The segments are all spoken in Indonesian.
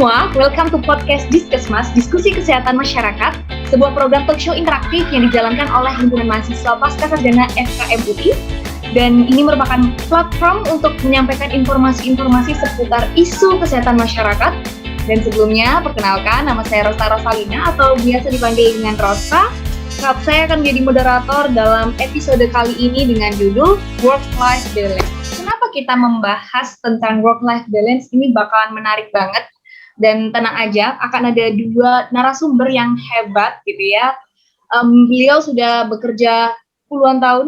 semua, welcome to podcast Diskesmas, Diskusi Kesehatan Masyarakat, sebuah program talk show interaktif yang dijalankan oleh Himpunan Mahasiswa Pascasarjana FKM UI. Dan ini merupakan platform untuk menyampaikan informasi-informasi seputar isu kesehatan masyarakat. Dan sebelumnya, perkenalkan, nama saya Rosa Rosalina atau biasa dipanggil dengan Rosa. Saya akan menjadi moderator dalam episode kali ini dengan judul Work-Life Balance. Kenapa kita membahas tentang work-life balance ini bakalan menarik banget. Dan tenang aja, akan ada dua narasumber yang hebat gitu ya. Beliau sudah bekerja puluhan tahun.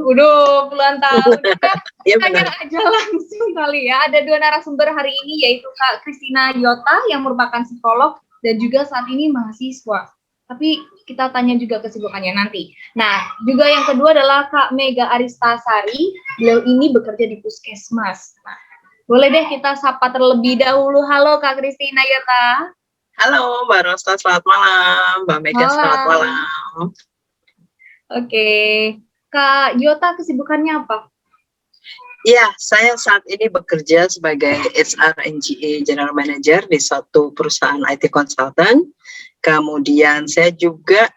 Ya, Tanya aja langsung kali ya. Ada dua narasumber hari ini, yaitu Kak Christina Yota yang merupakan psikolog dan juga saat ini mahasiswa. Tapi kita tanya juga kesibukannya nanti. Nah, juga yang kedua adalah Kak Mega Aristasari. Beliau ini bekerja di Puskesmas. Nah, boleh deh kita sapa terlebih dahulu. Halo Kak Christina Yota. Halo Mbak Rosa, selamat malam. Mbak Mega, selamat malam. Oke. Kak Yota, kesibukannya apa? Ya, saya saat ini bekerja sebagai HR NGA General Manager di suatu perusahaan IT consultant. Kemudian saya juga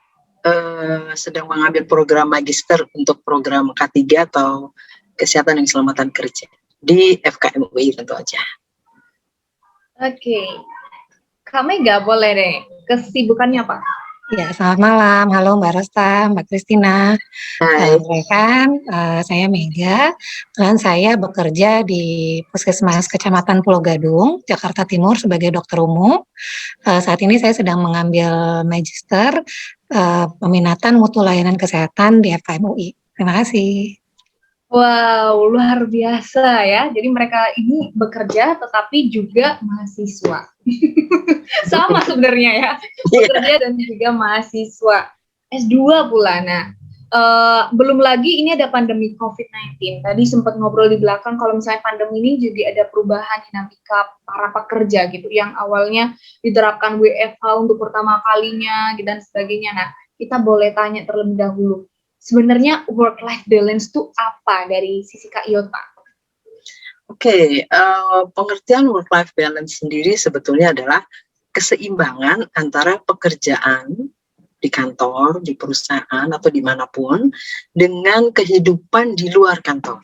sedang mengambil program magister untuk program K3 atau Kesehatan dan Keselamatan Kerja di FKM UI tentu aja. Oke. Kak Mega, boleh deh. Kesibukannya apa? Ya, selamat malam. Halo Mbak Rosta, Mbak Christina. Hai. Saya Mega, dan saya bekerja di Puskesmas Kecamatan Pulau Gadung, Jakarta Timur sebagai dokter umum. Saat ini saya sedang mengambil magister peminatan mutu layanan kesehatan di FKM UI. Terima kasih. Wow, luar biasa ya. Jadi mereka ini bekerja tetapi juga mahasiswa. Sama sebenarnya ya. Bekerja dan juga mahasiswa. S2 pula. Nah, belum lagi ini ada pandemi COVID-19. Tadi sempat ngobrol di belakang kalau misalnya pandemi ini juga ada perubahan dinamika para pekerja gitu. Yang awalnya diterapkan WFH untuk pertama kalinya dan sebagainya. Nah, kita boleh tanya terlebih dahulu. Sebenarnya work-life balance itu apa dari sisi Kak Yota? Oke, pengertian work-life balance sendiri sebetulnya adalah keseimbangan antara pekerjaan di kantor, di perusahaan, atau dimanapun dengan kehidupan di luar kantor.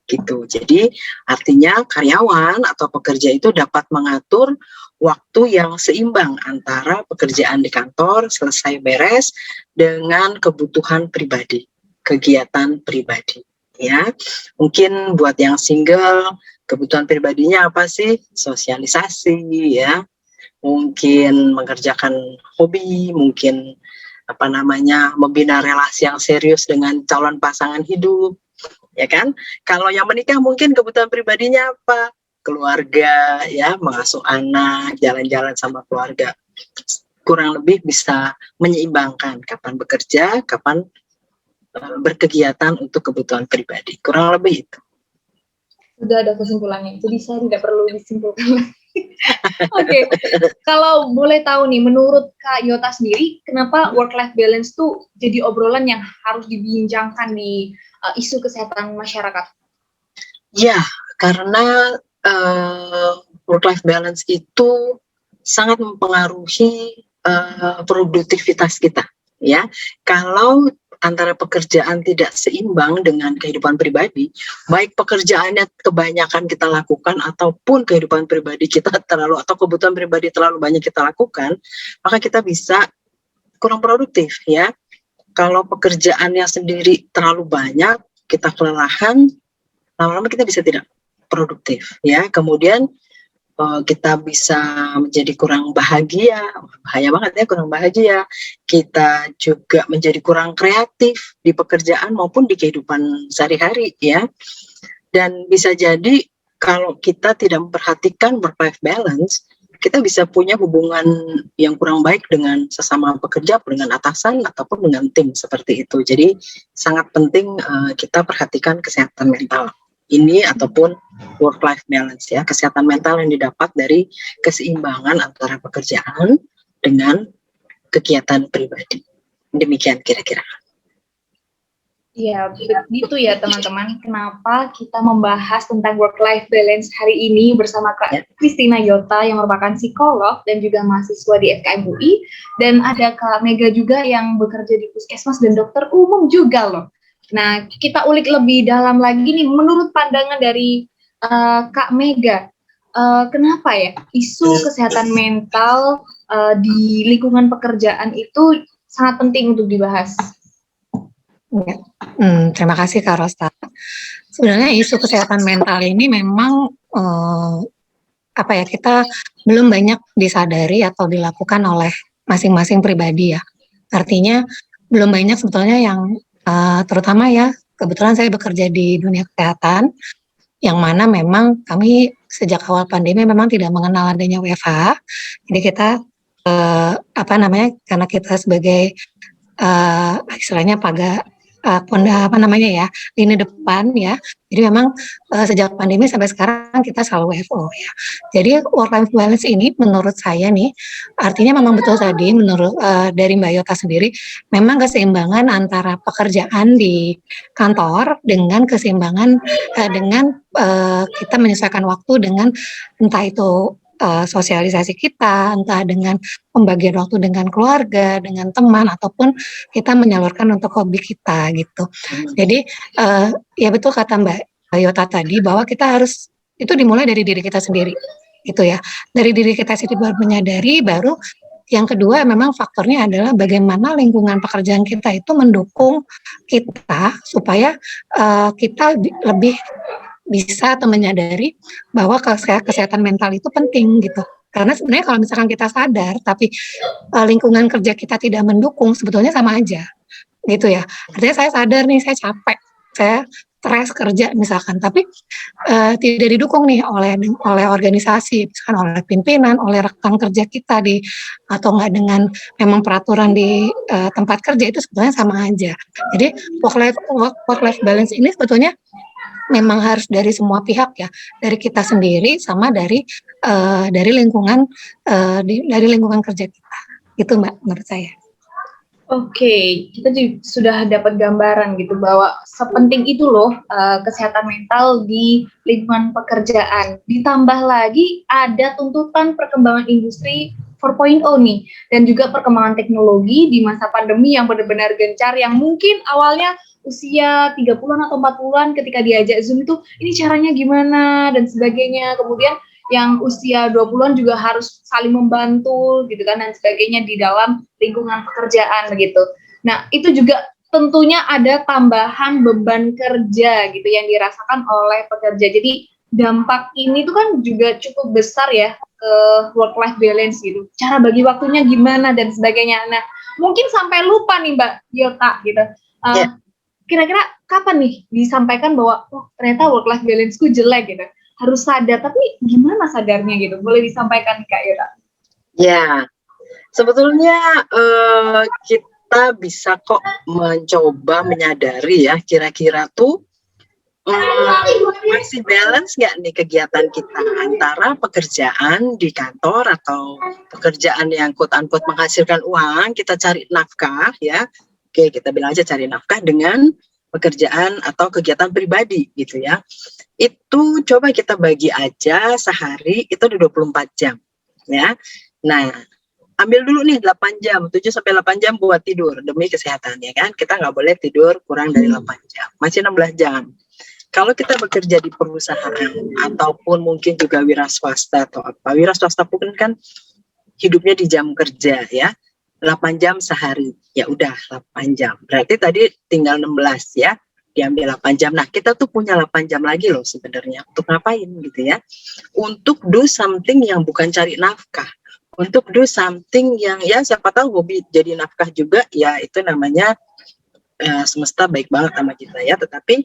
Gitu. Jadi artinya karyawan atau pekerja itu dapat mengatur waktu yang seimbang antara pekerjaan di kantor selesai beres dengan kebutuhan pribadi, kegiatan pribadi. Ya, mungkin buat yang single kebutuhan pribadinya apa sih? Sosialisasi, ya, mungkin mengerjakan hobi, mungkin membina relasi yang serius dengan calon pasangan hidup. Ya kan? Kalau yang menikah mungkin kebutuhan pribadinya apa? Keluarga, ya, mengasuh anak, jalan-jalan sama keluarga. Kurang lebih bisa menyeimbangkan kapan bekerja, kapan berkegiatan untuk kebutuhan pribadi. Kurang lebih itu. Sudah ada kesimpulannya, jadi saya tidak perlu disimpulkan. Oke. Kalau boleh tahu nih, menurut Kak Yota sendiri, kenapa work-life balance tuh jadi obrolan yang harus dibincangkan di isu kesehatan masyarakat? Ya, karena work-life balance itu sangat mempengaruhi produktivitas kita. Ya, kalau antara pekerjaan tidak seimbang dengan kehidupan pribadi, baik pekerjaannya kebanyakan kita lakukan ataupun kehidupan pribadi kita atau kebutuhan pribadi terlalu banyak kita lakukan, maka kita bisa kurang produktif, ya. Kalau pekerjaannya sendiri terlalu banyak, kita kelelahan, lama-lama kita bisa tidak produktif, ya. Kemudian kita bisa menjadi kurang bahagia, bahaya banget ya kurang bahagia. Kita juga menjadi kurang kreatif di pekerjaan maupun di kehidupan sehari-hari, ya. Dan bisa jadi kalau kita tidak memperhatikan work-life balance, kita bisa punya hubungan yang kurang baik dengan sesama pekerja, dengan atasan ataupun dengan tim seperti itu. Jadi sangat penting kita perhatikan kesehatan mental ini ataupun work-life balance, ya, kesehatan mental yang didapat dari keseimbangan antara pekerjaan dengan kegiatan pribadi. Demikian kira-kira. Ya, begitu ya teman-teman. Kenapa kita membahas tentang work-life balance hari ini bersama Kak Christina Yota yang merupakan psikolog dan juga mahasiswa di FKM UI. Dan ada Kak Mega juga yang bekerja di puskesmas dan dokter umum juga loh. Nah, kita ulik lebih dalam lagi nih, menurut pandangan dari Kak Mega, kenapa ya isu kesehatan mental di lingkungan pekerjaan itu sangat penting untuk dibahas? Ya. Terima kasih Kak Rosta. Sebenarnya isu kesehatan mental ini memang kita belum banyak disadari atau dilakukan oleh masing-masing pribadi ya. Artinya belum banyak sebetulnya yang terutama ya, kebetulan saya bekerja di dunia kesehatan, yang mana memang kami sejak awal pandemi memang tidak mengenal adanya WFH. Jadi kita karena kita sebagai istilahnya lini depan ya. Jadi memang sejak pandemi sampai sekarang kita selalu WFO ya. Jadi work life balance ini menurut saya nih artinya memang betul tadi menurut dari Mbak Yota sendiri memang keseimbangan antara pekerjaan di kantor dengan keseimbangan dengan kita menyesuaikan waktu dengan entah itu sosialisasi kita, entah dengan pembagian waktu dengan keluarga, dengan teman, ataupun kita menyalurkan untuk hobi kita gitu. Jadi ya betul kata Mbak Yota tadi bahwa kita harus itu dimulai dari diri kita sendiri gitu ya. Dari diri kita sendiri baru menyadari, baru yang kedua memang faktornya adalah bagaimana lingkungan pekerjaan kita itu mendukung kita supaya kita lebih bisa atau menyadari bahwa kesehatan mental itu penting gitu. Karena sebenarnya kalau misalkan kita sadar tapi lingkungan kerja kita tidak mendukung, sebetulnya sama aja gitu ya. Artinya saya sadar nih, saya capek, saya stres kerja misalkan, tapi tidak didukung nih oleh organisasi, misalkan oleh pimpinan, oleh rekan kerja kita atau enggak dengan memang peraturan di tempat kerja, itu sebetulnya sama aja. Jadi work life balance ini sebetulnya memang harus dari semua pihak ya, dari kita sendiri sama dari lingkungan dari lingkungan kerja kita. Itu Mbak menurut saya. Oke, kita sudah dapat gambaran gitu bahwa sepenting itu loh kesehatan mental di lingkungan pekerjaan. Ditambah lagi ada tuntutan perkembangan industri 4.0 nih, dan juga perkembangan teknologi di masa pandemi yang benar-benar gencar, yang mungkin awalnya usia 30-an atau 40-an ketika diajak Zoom itu ini caranya gimana dan sebagainya. Kemudian yang usia 20-an juga harus saling membantu gitu kan dan sebagainya di dalam lingkungan pekerjaan begitu. Nah, itu juga tentunya ada tambahan beban kerja gitu yang dirasakan oleh pekerja. Jadi dampak ini tuh kan juga cukup besar ya ke work life balance gitu. Cara bagi waktunya gimana dan sebagainya. Nah, mungkin sampai lupa nih Mbak Yota gitu. Kira-kira kapan nih disampaikan bahwa ternyata work life balance-ku jelek gitu. Harus sadar, tapi gimana sadarnya gitu? Boleh disampaikan Kak Yota? Ya, sebetulnya kita bisa kok mencoba menyadari ya, kira-kira tuh masih balance nggak nih kegiatan kita antara pekerjaan di kantor atau pekerjaan yang quote-unquote menghasilkan uang, kita cari nafkah ya. Oke, kita bilang aja cari nafkah dengan pekerjaan atau kegiatan pribadi gitu ya. Itu coba kita bagi aja sehari itu ada 24 jam ya. Nah, ambil dulu nih 8 jam, 7 sampai 8 jam buat tidur demi kesehatan ya kan. Kita nggak boleh tidur kurang dari 8 jam. Masih 16 jam. Kalau kita bekerja di perusahaan ataupun mungkin juga wira swasta atau apa. Wira swasta pun kan hidupnya di jam kerja ya. 8 jam sehari, ya udah 8 jam. Berarti tadi tinggal 16 ya, diambil 8 jam. Nah, kita tuh punya 8 jam lagi loh sebenarnya. Untuk ngapain gitu ya? Untuk do something yang bukan cari nafkah. Untuk do something yang ya siapa tahu hobi jadi nafkah juga, ya itu namanya semesta baik banget sama kita ya. Tetapi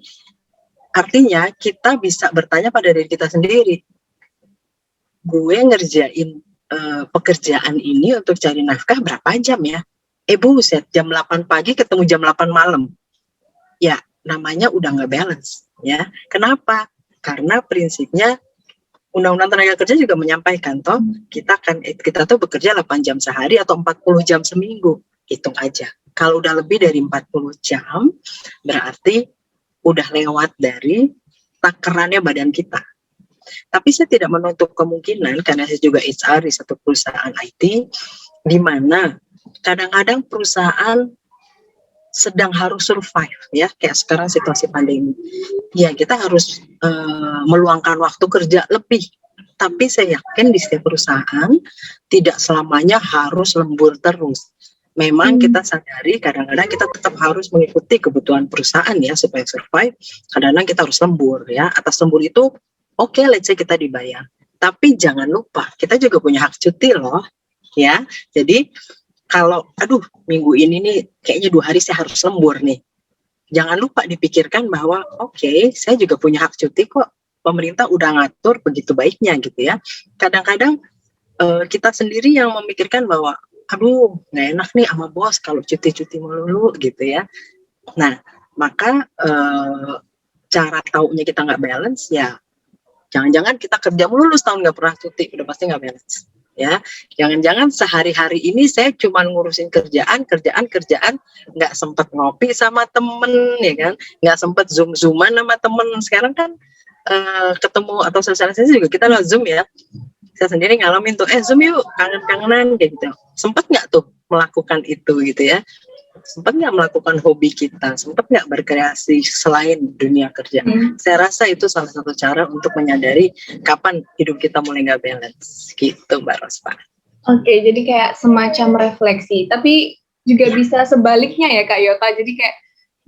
artinya kita bisa bertanya pada diri kita sendiri. Gue ngerjain pekerjaan ini untuk cari nafkah berapa jam ya? Buset, jam 8 pagi ketemu jam 8 malam. Ya, namanya udah nggak balance ya. Kenapa? Karena prinsipnya Undang-Undang Tenaga Kerja juga menyampaikan kita tuh bekerja 8 jam sehari atau 40 jam seminggu. Hitung aja. Kalau udah lebih dari 40 jam, berarti udah lewat dari takarannya badan kita. Tapi saya tidak menutup kemungkinan, karena saya juga HR di satu perusahaan IT, di mana kadang-kadang perusahaan sedang harus survive, ya, kayak sekarang situasi pandemi. Ya, kita harus meluangkan waktu kerja lebih. Tapi saya yakin di setiap perusahaan tidak selamanya harus lembur terus. Memang kita sadari kadang-kadang kita tetap harus mengikuti kebutuhan perusahaan ya supaya survive. Kadang-kadang kita harus lembur ya. Atas lembur itu oke, let's say kita dibayar. Tapi jangan lupa, kita juga punya hak cuti loh, ya. Jadi kalau, minggu ini nih kayaknya 2 hari saya harus lembur nih. Jangan lupa dipikirkan bahwa oke, saya juga punya hak cuti kok. Pemerintah udah ngatur begitu baiknya gitu ya. Kadang-kadang kita sendiri yang memikirkan bahwa, nggak enak nih sama bos kalau cuti-cuti melulu gitu ya. Nah, maka cara taunya kita nggak balance ya. Jangan-jangan kita kerja melulu setahun nggak pernah cuti, udah pasti nggak balance. Ya, jangan-jangan sehari-hari ini saya cuma ngurusin kerjaan, nggak sempet ngopi sama temen, ya kan, nggak sempet zoom-zooman sama temen. Sekarang kan ketemu atau sosialisasi juga kita lewat Zoom ya. Saya sendiri ngalamin tuh, Zoom yuk, kangen-kangenan kayak gitu. Sempet nggak tuh melakukan itu gitu ya? Sempat nggak melakukan hobi kita, sempat nggak berkreasi selain dunia kerja. Saya rasa itu salah satu cara untuk menyadari kapan hidup kita mulai nggak balance, gitu Mbak Rospa. Oke, jadi kayak semacam refleksi, tapi juga bisa sebaliknya ya Kak Yota, jadi kayak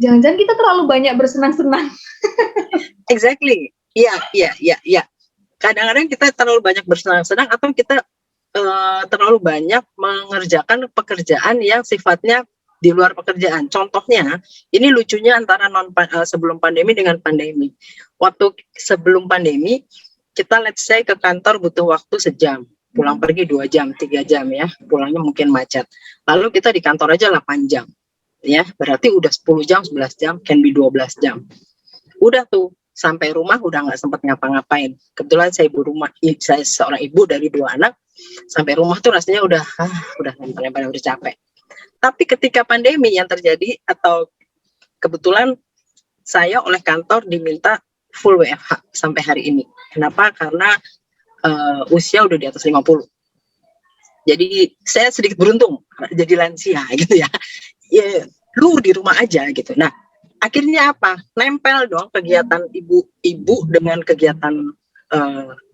jangan-jangan kita terlalu banyak bersenang-senang. Exactly, iya. Kadang-kadang kita terlalu banyak bersenang-senang atau kita terlalu banyak mengerjakan pekerjaan yang sifatnya di luar pekerjaan. Contohnya, ini lucunya antara sebelum pandemi dengan pandemi. Waktu sebelum pandemi, kita let's say ke kantor butuh waktu sejam, pulang pergi 2 jam, 3 jam ya, pulangnya mungkin macet. Lalu kita di kantor aja 8 jam, ya, berarti udah 10 jam, 11 jam, can be 12 jam. Udah tuh, sampai rumah udah nggak sempat ngapa-ngapain. Kebetulan saya saya seorang ibu dari 2 anak, sampai rumah tuh rasanya udah lempar-lempar, udah capek. Tapi ketika pandemi yang terjadi atau kebetulan saya oleh kantor diminta full WFH sampai hari ini. Kenapa? Karena usia udah di atas 50. Jadi saya sedikit beruntung jadi lansia gitu ya. Ya, lu di rumah aja gitu. Nah, akhirnya apa? Nempel dong kegiatan ibu-ibu dengan kegiatan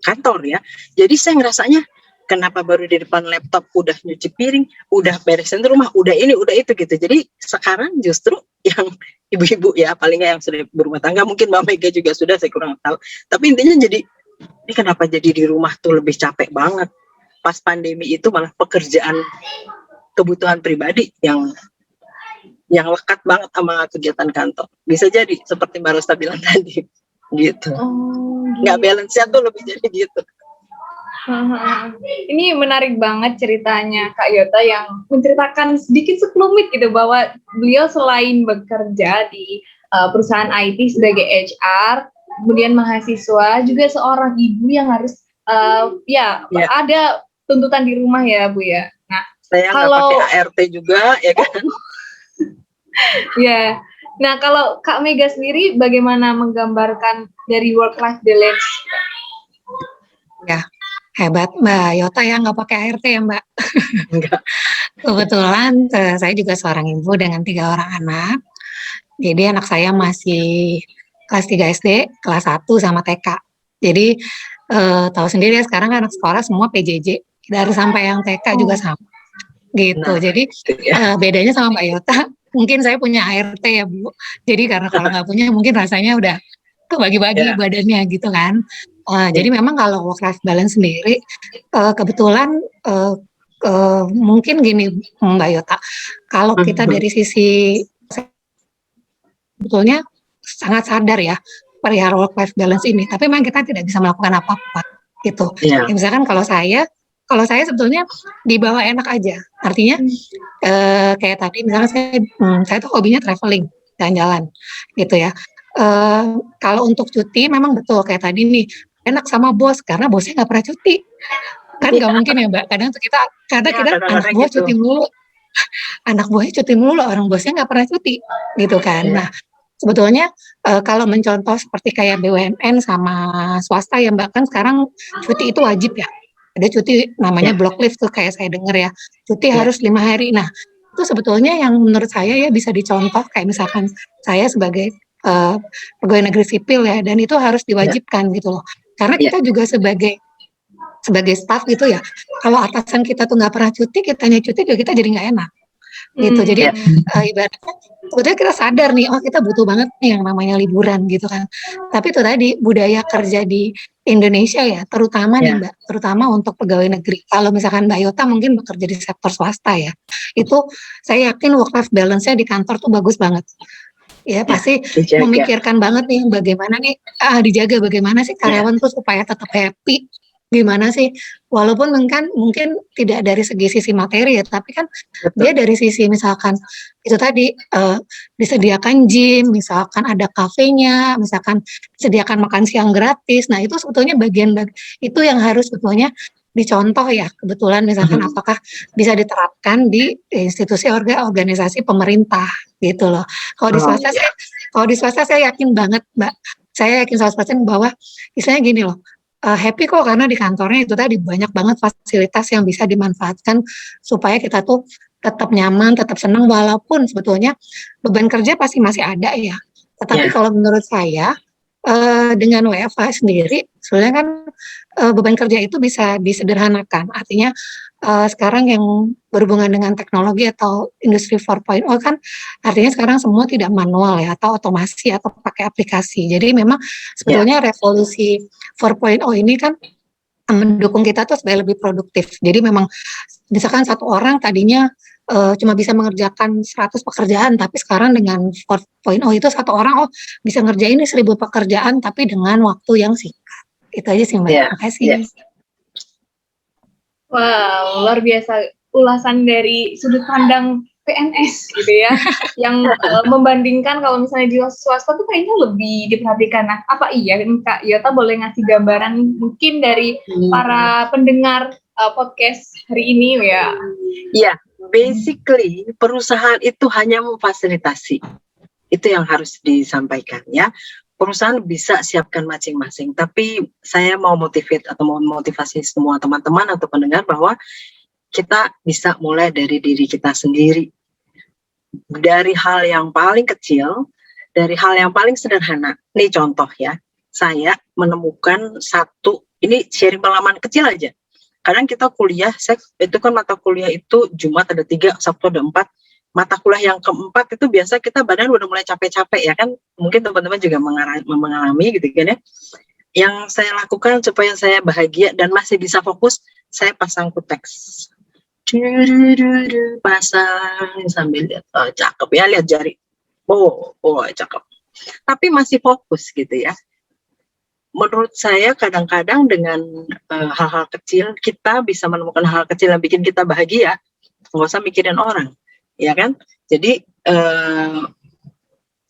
kantor ya. Jadi saya ngerasanya kenapa baru di depan laptop udah nyuci piring, udah beresin rumah, udah ini, udah itu gitu. Jadi sekarang justru yang ibu-ibu ya, paling nggak yang sudah berumah tangga, mungkin Mbak Mega juga sudah, saya kurang tahu. Tapi intinya jadi, ini kenapa jadi di rumah tuh lebih capek banget. Pas pandemi itu malah pekerjaan kebutuhan pribadi yang lekat banget sama kegiatan kantor. Bisa jadi seperti Mbak Rosta bilang tadi, gitu. Nggak balance-nya tuh lebih jadi gitu. Ini menarik banget ceritanya Kak Yota yang menceritakan sedikit sekelumit gitu bahwa beliau selain bekerja di perusahaan IT sebagai HR, kemudian mahasiswa, juga seorang ibu yang harus ada tuntutan di rumah ya Bu ya. Nah, saya nggak pakai ART juga ya kan. Ya. Nah, kalau Kak Mega sendiri bagaimana menggambarkan dari work-life balance? Ya, hebat Mbak Yota ya, nggak pakai ART ya Mbak. Enggak. Kebetulan saya juga seorang ibu dengan 3 orang anak. Jadi anak saya masih kelas 3 SD, kelas 1 sama TK. Jadi tahu sendiri ya sekarang anak sekolah semua PJJ, dari sampai yang TK juga sama. Gitu. Nah, jadi bedanya sama Mbak Yota, mungkin saya punya ART ya Bu. Jadi karena kalau nggak punya mungkin rasanya udah kebagi-bagi badannya gitu kan. Jadi memang kalau work life balance sendiri kebetulan mungkin gini Mbak Yota, kalau kita dari sisi sebetulnya sangat sadar ya perihal work life balance ini, tapi memang kita tidak bisa melakukan apa-apa gitu. Ya, misalkan kalau saya sebetulnya dibawa enak aja, artinya kayak tadi misalnya saya tuh hobinya traveling, jalan-jalan gitu ya. Kalau untuk cuti memang betul kayak tadi nih, enak sama bos karena bosnya nggak pernah cuti, kan nggak mungkin ya Mbak. Kadang kita anak bos gitu. Cuti mulu, anak buahnya cuti mulu, orang bosnya nggak pernah cuti, gitu kan. Nah, sebetulnya kalau mencontoh seperti kayak BUMN sama swasta ya Mbak, kan sekarang cuti itu wajib ya. Ada cuti namanya Ya, block leave tuh kayak saya dengar ya. Cuti ya, harus 5 hari. Nah, itu sebetulnya yang menurut saya ya bisa dicontoh kayak misalkan saya sebagai pegawai negeri sipil ya, dan itu harus ya, diwajibkan gitu loh. Karena ya, kita juga sebagai staff gitu ya, kalau atasan kita tuh nggak pernah cuti, kitanya cuti juga kita jadi nggak enak gitu. Jadi ya, ibaratnya sebetulnya kita sadar nih, oh kita butuh banget nih yang namanya liburan gitu kan. Tapi itu tadi budaya kerja di Indonesia ya, terutama nih ya, Mbak, terutama untuk pegawai negeri. Kalau misalkan Mbak Yota mungkin bekerja di sektor swasta ya, itu saya yakin work life balance-nya di kantor tuh bagus banget. Ya ya, pasti dijaga. memikirkan banget nih bagaimana nih dijaga bagaimana sih Ya, karyawan tuh supaya tetap happy, gimana sih walaupun mungkin tidak dari sisi materi ya, tapi kan dia betul. dari sisi misalkan itu tadi disediakan gym, misalkan ada kafenya, misalkan disediakan makan siang gratis. Nah itu sebetulnya bagian itu yang harus sebetulnya dicontoh ya, kebetulan misalkan Mhm. apakah bisa diterapkan di institusi organisasi pemerintah gitu loh. Kalau di Oh swasta ya, saya, kalau di swasta saya yakin banget Mbak, saya yakin 100% bahwa misalnya gini loh, happy kok karena di kantornya itu tadi banyak banget fasilitas yang bisa dimanfaatkan supaya kita tuh tetap nyaman, tetap senang walaupun sebetulnya beban kerja pasti masih ada ya. Tetapi ya, kalau menurut saya dengan WFH sendiri sebenarnya kan beban kerja itu bisa disederhanakan. Artinya sekarang yang berhubungan dengan teknologi atau industri 4.0 kan artinya sekarang semua tidak manual ya atau otomasi atau pakai aplikasi. Jadi memang ya, sebetulnya revolusi 4.0 ini kan mendukung kita tuh supaya lebih produktif. Jadi memang misalkan satu orang tadinya cuma bisa mengerjakan 100 pekerjaan, tapi sekarang dengan 4.0 itu satu orang bisa ngerjain 1.000 pekerjaan tapi dengan waktu yang singkat. Itu aja sih Mbak. ya, ya. Makasih. Wow, luar biasa ulasan dari sudut pandang PNS gitu ya, yang membandingkan kalau misalnya di swasta tuh kayaknya lebih diperhatikan. Nah, apa iya Kak Yota boleh ngasih gambaran mungkin dari para pendengar podcast hari ini ya? Ya, basically perusahaan itu hanya memfasilitasi. Itu yang harus disampaikan ya. Perusahaan bisa siapkan masing-masing, tapi saya mau motivasi semua teman-teman atau pendengar bahwa kita bisa mulai dari diri kita sendiri. Dari hal yang paling kecil, dari hal yang paling sederhana. Nih contoh ya, saya menemukan ini sharing pengalaman kecil aja. Kadang kita kuliah, itu kan mata kuliah itu Jumat ada 3, Sabtu ada 4. Mata kuliah yang keempat itu biasa kita badan udah mulai capek-capek ya kan. Mungkin teman-teman juga mengalami gitu kan ya. Yang saya lakukan supaya saya bahagia dan masih bisa fokus, saya pasang kuteks. Pasang sambil lihat, cakep ya, lihat jari. Oh, cakep. Tapi masih fokus gitu ya. Menurut saya kadang-kadang dengan hal-hal kecil kita bisa menemukan hal kecil yang bikin kita bahagia, nggak usah mikirin orang, ya kan? Jadi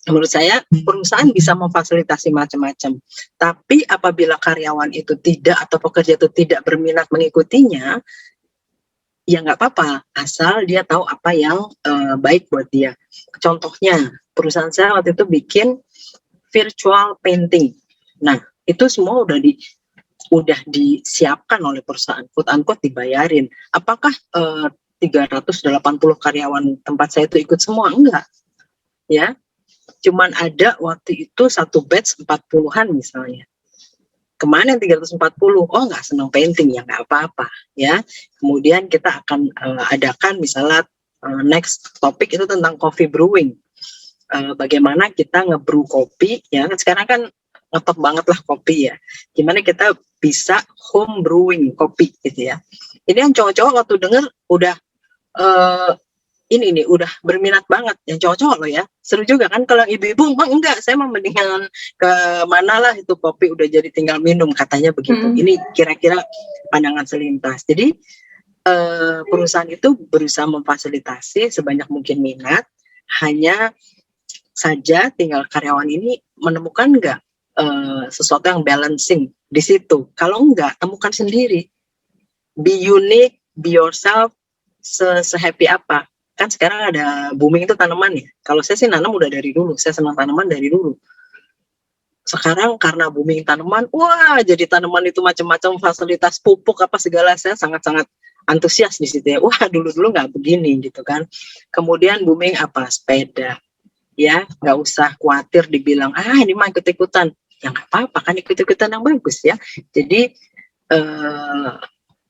menurut saya perusahaan bisa memfasilitasi macam-macam, tapi apabila karyawan itu tidak atau pekerja itu tidak berminat mengikutinya, ya nggak apa-apa, asal dia tahu apa yang baik buat dia. Contohnya, perusahaan saya waktu itu bikin virtual painting. Nah, itu semua udah disiapkan oleh perusahaan, quote unquote dibayarin. Apakah 380 karyawan tempat saya itu ikut semua? Enggak. Ya, cuman ada waktu itu satu batch 40-an misalnya. Kemana 340? Oh, nggak senang painting, ya nggak apa-apa ya. Kemudian kita akan adakan misalnya next topik itu tentang coffee brewing. Bagaimana kita nge-brew kopi ya. Sekarang kan ngetop banget lah kopi ya. Gimana kita bisa home brewing kopi gitu ya. Ini yang cowok-cowok waktu denger udah ini nih udah berminat banget, yang cowok-cowok loh ya. Seru juga kan. Kalau ibu-ibu enggak, saya mau mendingan ke mana lah itu kopi udah jadi tinggal minum katanya begitu. Ini kira-kira pandangan selintas. Jadi perusahaan itu berusaha memfasilitasi sebanyak mungkin minat, hanya saja tinggal karyawan ini menemukan enggak sesuatu yang balancing di situ. Kalau enggak, temukan sendiri. Be unique, be yourself, se-happy apa. kan sekarang ada booming itu tanaman ya. Kalau saya sih nanam udah dari dulu, saya senang tanaman dari dulu. Sekarang karena booming tanaman, wah jadi tanaman itu macam-macam fasilitas pupuk apa segala, saya sangat-sangat antusias di situ ya. Wah dulu-dulu nggak begini gitu kan. Kemudian booming apa, sepeda, ya nggak usah khawatir dibilang ini mah ikut-ikutan, ya nggak apa-apa kan, ikut-ikutan yang bagus ya. Jadi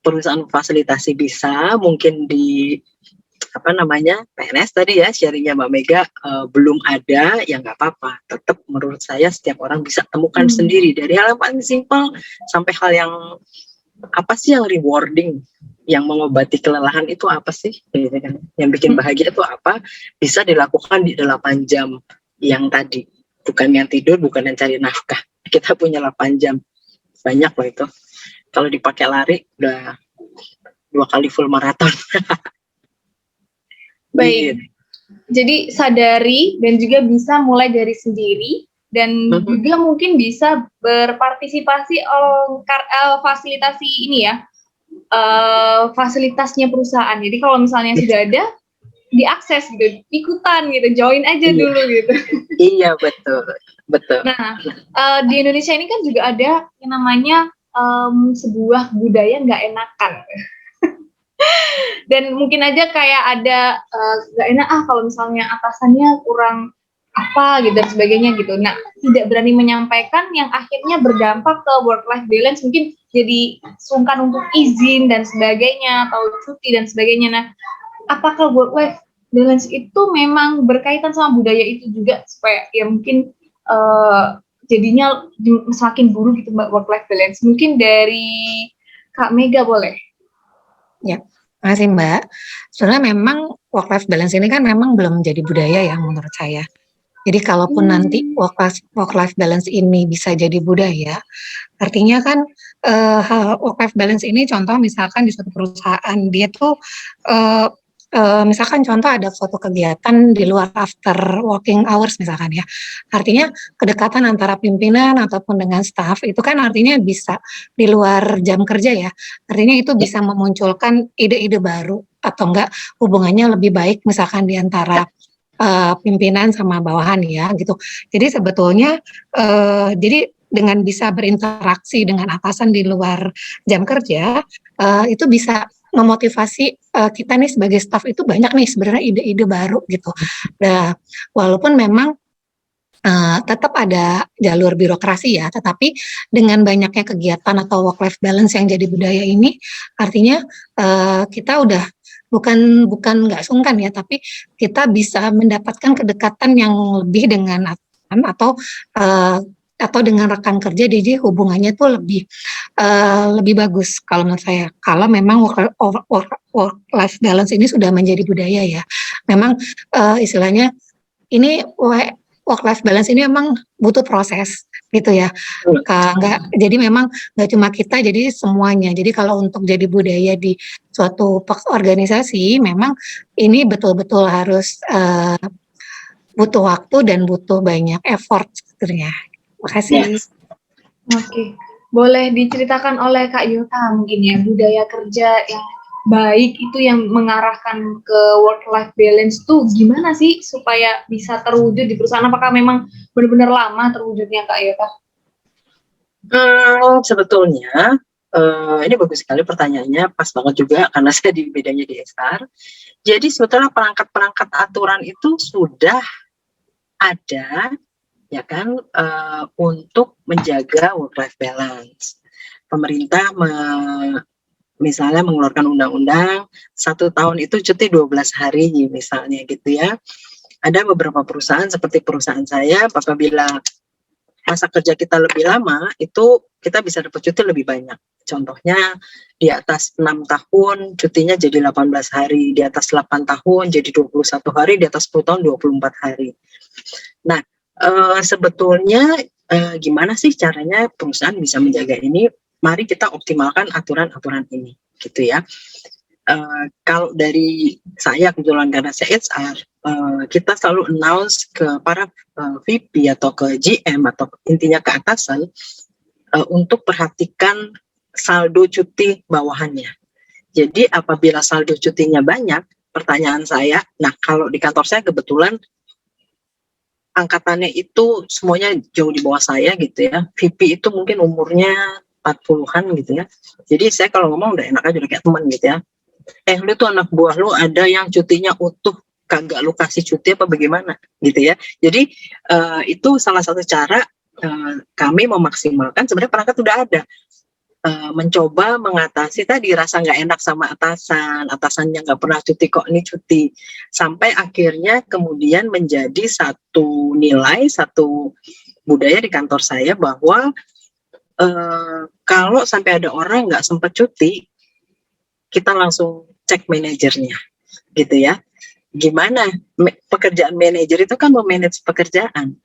perusahaan fasilitasi bisa, mungkin di PNS tadi ya sharingnya Mbak Mega belum ada, ya nggak apa-apa. Tetap menurut saya setiap orang bisa temukan sendiri, dari hal yang paling simpel sampai hal yang apa sih yang rewarding, yang mengobati kelelahan itu apa sih, gitu kan? Yang bikin bahagia itu apa, bisa dilakukan di 8 jam yang tadi, bukan yang tidur, bukan yang cari nafkah. Kita punya 8 jam, banyak loh itu. Kalau dipakai lari udah 2 kali full maraton. Baik, jadi sadari dan juga bisa mulai dari sendiri, dan juga mungkin bisa berpartisipasi fasilitasi ini ya, fasilitasnya perusahaan. Jadi kalau misalnya sudah ada, diakses gitu, ikutan gitu, join aja dulu gitu. Iya betul. Nah, di Indonesia ini kan juga ada yang namanya sebuah budaya nggak enakan. Dan mungkin aja kayak ada nggak enak kalau misalnya atasannya kurang apa gitu dan sebagainya gitu. Nah, tidak berani menyampaikan, yang akhirnya berdampak ke work life balance, mungkin jadi sungkan untuk izin dan sebagainya, atau cuti dan sebagainya. Nah, apakah work life balance itu memang berkaitan sama budaya itu juga, supaya ya mungkin jadinya semakin buruk gitu Mbak, work life balance? Mungkin dari Kak Mega boleh. Ya, makasih Mbak. Sebenarnya memang work life balance ini kan memang belum menjadi budaya ya menurut saya. Jadi kalaupun nanti work life balance ini bisa jadi budaya, artinya kan work life balance ini, contoh misalkan di suatu perusahaan dia tuh misalkan contoh ada suatu kegiatan di luar after working hours misalkan ya, artinya kedekatan antara pimpinan ataupun dengan staff itu kan artinya bisa di luar jam kerja ya, artinya itu bisa memunculkan ide-ide baru atau enggak hubungannya lebih baik misalkan di antara pimpinan sama bawahan ya gitu. Jadi sebetulnya jadi dengan bisa berinteraksi dengan atasan di luar jam kerja, itu bisa memotivasi kita nih sebagai staff itu banyak nih sebenarnya ide-ide baru gitu. Nah, walaupun memang tetap ada jalur birokrasi ya, tetapi dengan banyaknya kegiatan atau work life balance yang jadi budaya ini, artinya kita udah bukan nggak sungkan ya, tapi kita bisa mendapatkan kedekatan yang lebih dengan atasan atau dengan rekan kerja, jadi hubungannya tuh lebih bagus kalau menurut saya. Kalau memang work life balance ini sudah menjadi budaya ya, memang istilahnya ini work life balance ini memang butuh proses gitu ya. Jadi memang nggak cuma kita, jadi semuanya. Jadi kalau untuk jadi budaya di suatu organisasi, memang ini betul-betul harus butuh waktu dan butuh banyak effort sebetulnya. Makasih. Oke, boleh diceritakan oleh Kak Yota mungkin ya, budaya kerja yang baik itu yang mengarahkan ke work life balance tuh gimana sih supaya bisa terwujud di perusahaan? Apakah memang benar-benar lama terwujudnya Kak Yota? Sebetulnya ini bagus sekali pertanyaannya, pas banget juga karena saya di bidangnya di HR. Jadi sebetulnya perangkat-perangkat aturan itu sudah ada ya kan, untuk menjaga work life balance. Pemerintah misalnya mengeluarkan undang-undang 1 tahun itu cuti 12 hari misalnya gitu ya. Ada beberapa perusahaan seperti perusahaan saya, apabila masa kerja kita lebih lama itu kita bisa dapat cuti lebih banyak. Contohnya di atas 6 tahun cutinya jadi 18 hari, di atas 8 tahun jadi 21 hari, di atas 10 tahun 24 hari. Nah, sebetulnya gimana sih caranya perusahaan bisa menjaga ini? Mari kita optimalkan aturan-aturan ini, gitu ya. Kalau dari saya kebetulan karena saya HR, kita selalu announce ke para VP atau ke GM atau intinya ke atasan untuk perhatikan saldo cuti bawahannya. Jadi apabila saldo cutinya banyak, pertanyaan saya. Nah, kalau di kantor saya kebetulan angkatannya itu semuanya jauh di bawah saya gitu ya. VP itu mungkin umurnya 40-an gitu ya. Jadi saya kalau ngomong udah enak aja, udah kayak teman gitu ya. Lu tuh anak buah lu ada yang cutinya utuh, kagak lu kasih cuti apa bagaimana gitu ya. Jadi itu salah satu cara kami memaksimalkan, sebenarnya perangkat udah ada, mencoba mengatasi tadi rasa nggak enak sama atasannya nggak pernah cuti kok ini cuti, sampai akhirnya kemudian menjadi satu nilai, satu budaya di kantor saya bahwa kalau sampai ada orang nggak sempat cuti, kita langsung cek manajernya gitu ya. Gimana pekerjaan manajer itu kan memanage pekerjaan,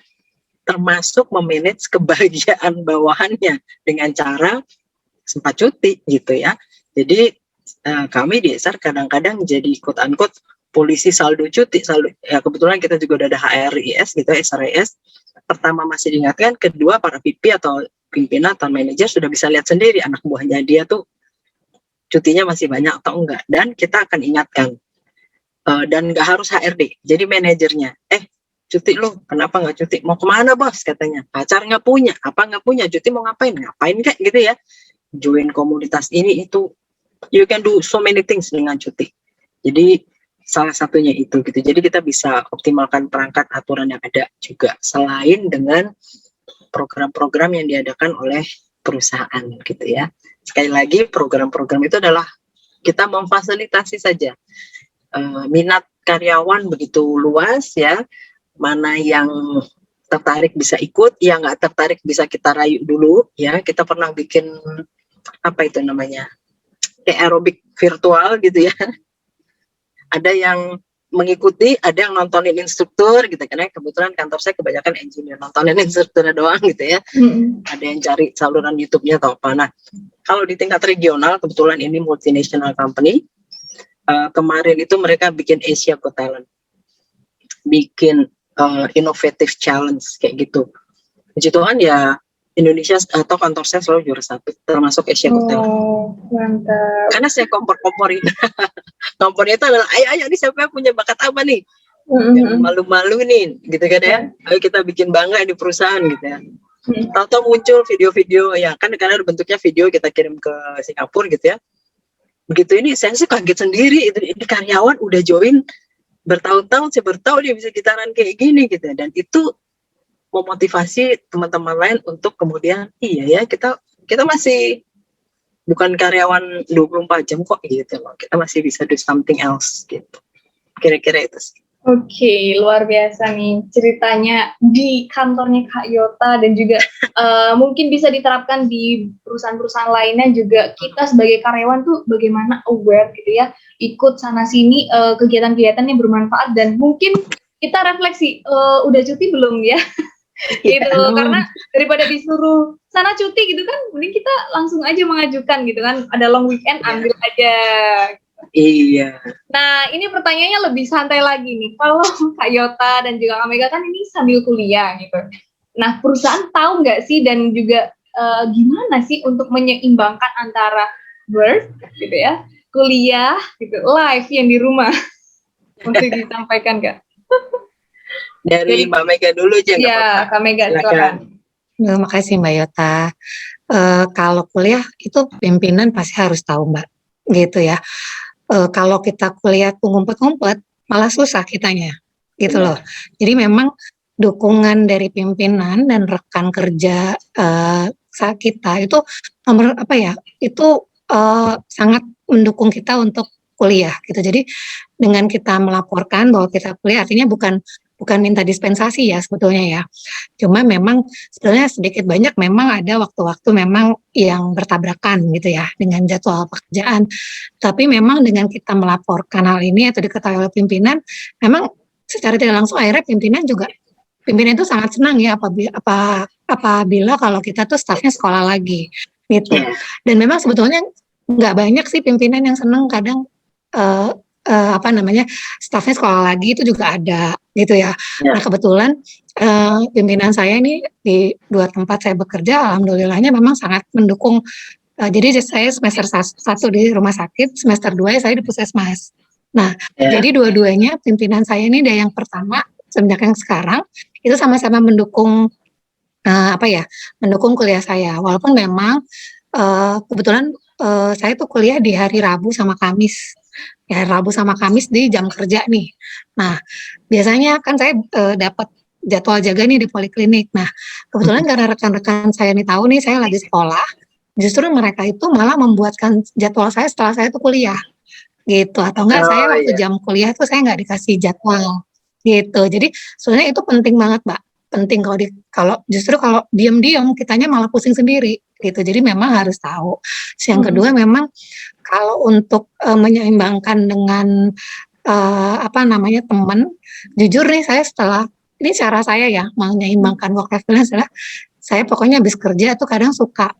termasuk memanage kebahagiaan bawahannya dengan cara sempat cuti gitu ya. Jadi kami di SR kadang-kadang jadi quote-unquote polisi saldo cuti, saldo, ya kebetulan kita juga udah ada HRIS gitu, SRIS. Pertama masih diingatkan, kedua para VP atau pimpinan atau manajer sudah bisa lihat sendiri anak buahnya dia tuh cutinya masih banyak atau enggak, dan kita akan ingatkan. Dan nggak harus HRD, jadi manajernya, cuti lu, kenapa nggak cuti? Mau kemana bos? Katanya, pacar nggak punya, apa nggak punya, cuti mau ngapain? Ngapain kayak gitu ya, join komunitas ini itu, you can do so many things dengan cuti. Jadi salah satunya itu gitu, jadi kita bisa optimalkan perangkat aturan yang ada juga, selain dengan program-program yang diadakan oleh perusahaan gitu ya. Sekali lagi program-program itu adalah kita memfasilitasi saja. Minat karyawan begitu luas ya, mana yang tertarik bisa ikut, yang nggak tertarik bisa kita rayu dulu ya. Kita pernah bikin apa itu namanya, kayak aerobik virtual gitu ya. Ada yang mengikuti, ada yang nontonin instruktur gitu, karena kebetulan kantor saya kebanyakan engineer, nontonin instrukturnya doang gitu ya. Ada yang cari saluran YouTube-nya atau apa. Nah, kalau di tingkat regional, kebetulan ini multinational company, kemarin itu mereka bikin Asia Got Talent, bikin innovative challenge kayak gitu. Puji Tuhan ya, Indonesia atau kantor saya selalu juara 1, termasuk Asia Got Talent. Mantap. Karena saya kompor-komporin. Kompornya itu adalah, ayo ini siapa yang punya bakat apa nih? Jangan malu-malu nih, gitu kan ya. Ayo kita bikin bangga di perusahaan gitu ya. Tahu-tahu muncul video-video ya, kan karena bentuknya video kita kirim ke Singapura gitu ya. Begitu ini saya sih kaget sendiri, ini karyawan udah join bertahun-tahun, saya baru tahu dia bisa gitaran kayak gini gitu. Dan itu memotivasi teman-teman lain untuk kemudian, iya ya kita masih bukan karyawan 24 jam kok gitu loh. Kita masih bisa do something else gitu. Kira-kira itu sih. Oke, luar biasa nih ceritanya di kantornya Kak Yota, dan juga mungkin bisa diterapkan di perusahaan-perusahaan lainnya juga. Kita sebagai karyawan tuh bagaimana aware gitu ya, ikut sana sini kegiatan-kegiatan yang bermanfaat, dan mungkin kita refleksi, udah cuti belum ya? Gitu, karena daripada disuruh sana cuti gitu kan, mending kita langsung aja mengajukan gitu kan, ada long weekend ambil aja. Iya. Nah, ini pertanyaannya lebih santai lagi nih. Kalau Kak Yota dan juga Kak Mega kan ini sambil kuliah gitu. Nah, perusahaan tahu nggak sih, dan juga gimana sih untuk menyeimbangkan antara work gitu ya, kuliah gitu, live yang di rumah? Untuk disampaikan Kak. Dari Mbak Mega dulu aja. Iya, Kak Mega silakan. Terima kasih Mbak Yota. Kalau kuliah itu pimpinan pasti harus tahu Mbak, gitu ya. Kalau kita kuliah ngumpet-ngumpet malah susah kitanya, gitu loh. Jadi memang dukungan dari pimpinan dan rekan kerja saat kita itu nomor apa ya? Itu sangat mendukung kita untuk kuliah, gitu. Jadi dengan kita melaporkan bahwa kita kuliah, artinya bukan minta dispensasi ya sebetulnya ya. Cuma memang sebenarnya sedikit banyak memang ada waktu-waktu memang yang bertabrakan gitu ya dengan jadwal pekerjaan. Tapi memang dengan kita melaporkan hal ini atau diketahui oleh pimpinan, memang secara tidak langsung akhirnya pimpinan itu sangat senang ya apabila kalau kita tuh stafnya sekolah lagi gitu. Dan memang sebetulnya nggak banyak sih pimpinan yang senang, kadang stafnya sekolah lagi itu juga ada gitu ya. Nah kebetulan pimpinan saya ini di 2 tempat saya bekerja, alhamdulillahnya memang sangat mendukung. Jadi saya semester 1 di rumah sakit, semester 2 saya di puskesmas Nah, Ya. jadi dua-duanya pimpinan saya ini dari yang pertama semenjak yang sekarang itu sama-sama mendukung mendukung kuliah saya. Walaupun memang kebetulan saya tuh kuliah di hari Rabu sama Kamis. Ya, Rabu sama Kamis di jam kerja nih. Nah, biasanya kan saya dapat jadwal jaga nih di poliklinik. Nah, kebetulan karena rekan-rekan saya nih tahu nih saya lagi sekolah, justru mereka itu malah membuatkan jadwal saya setelah saya tuh kuliah gitu. Atau enggak saya Oh waktu iya. jam kuliah tuh saya nggak dikasih jadwal gitu. Jadi sebenarnya itu penting banget, Mbak. Penting kalau justru kalau diam-diam kitanya malah pusing sendiri gitu. Jadi memang harus tahu. Terus yang kedua memang kalau untuk menyeimbangkan dengan teman, jujur nih saya setelah ini cara saya ya menyeimbangkan work life balance adalah saya pokoknya habis kerja tuh kadang suka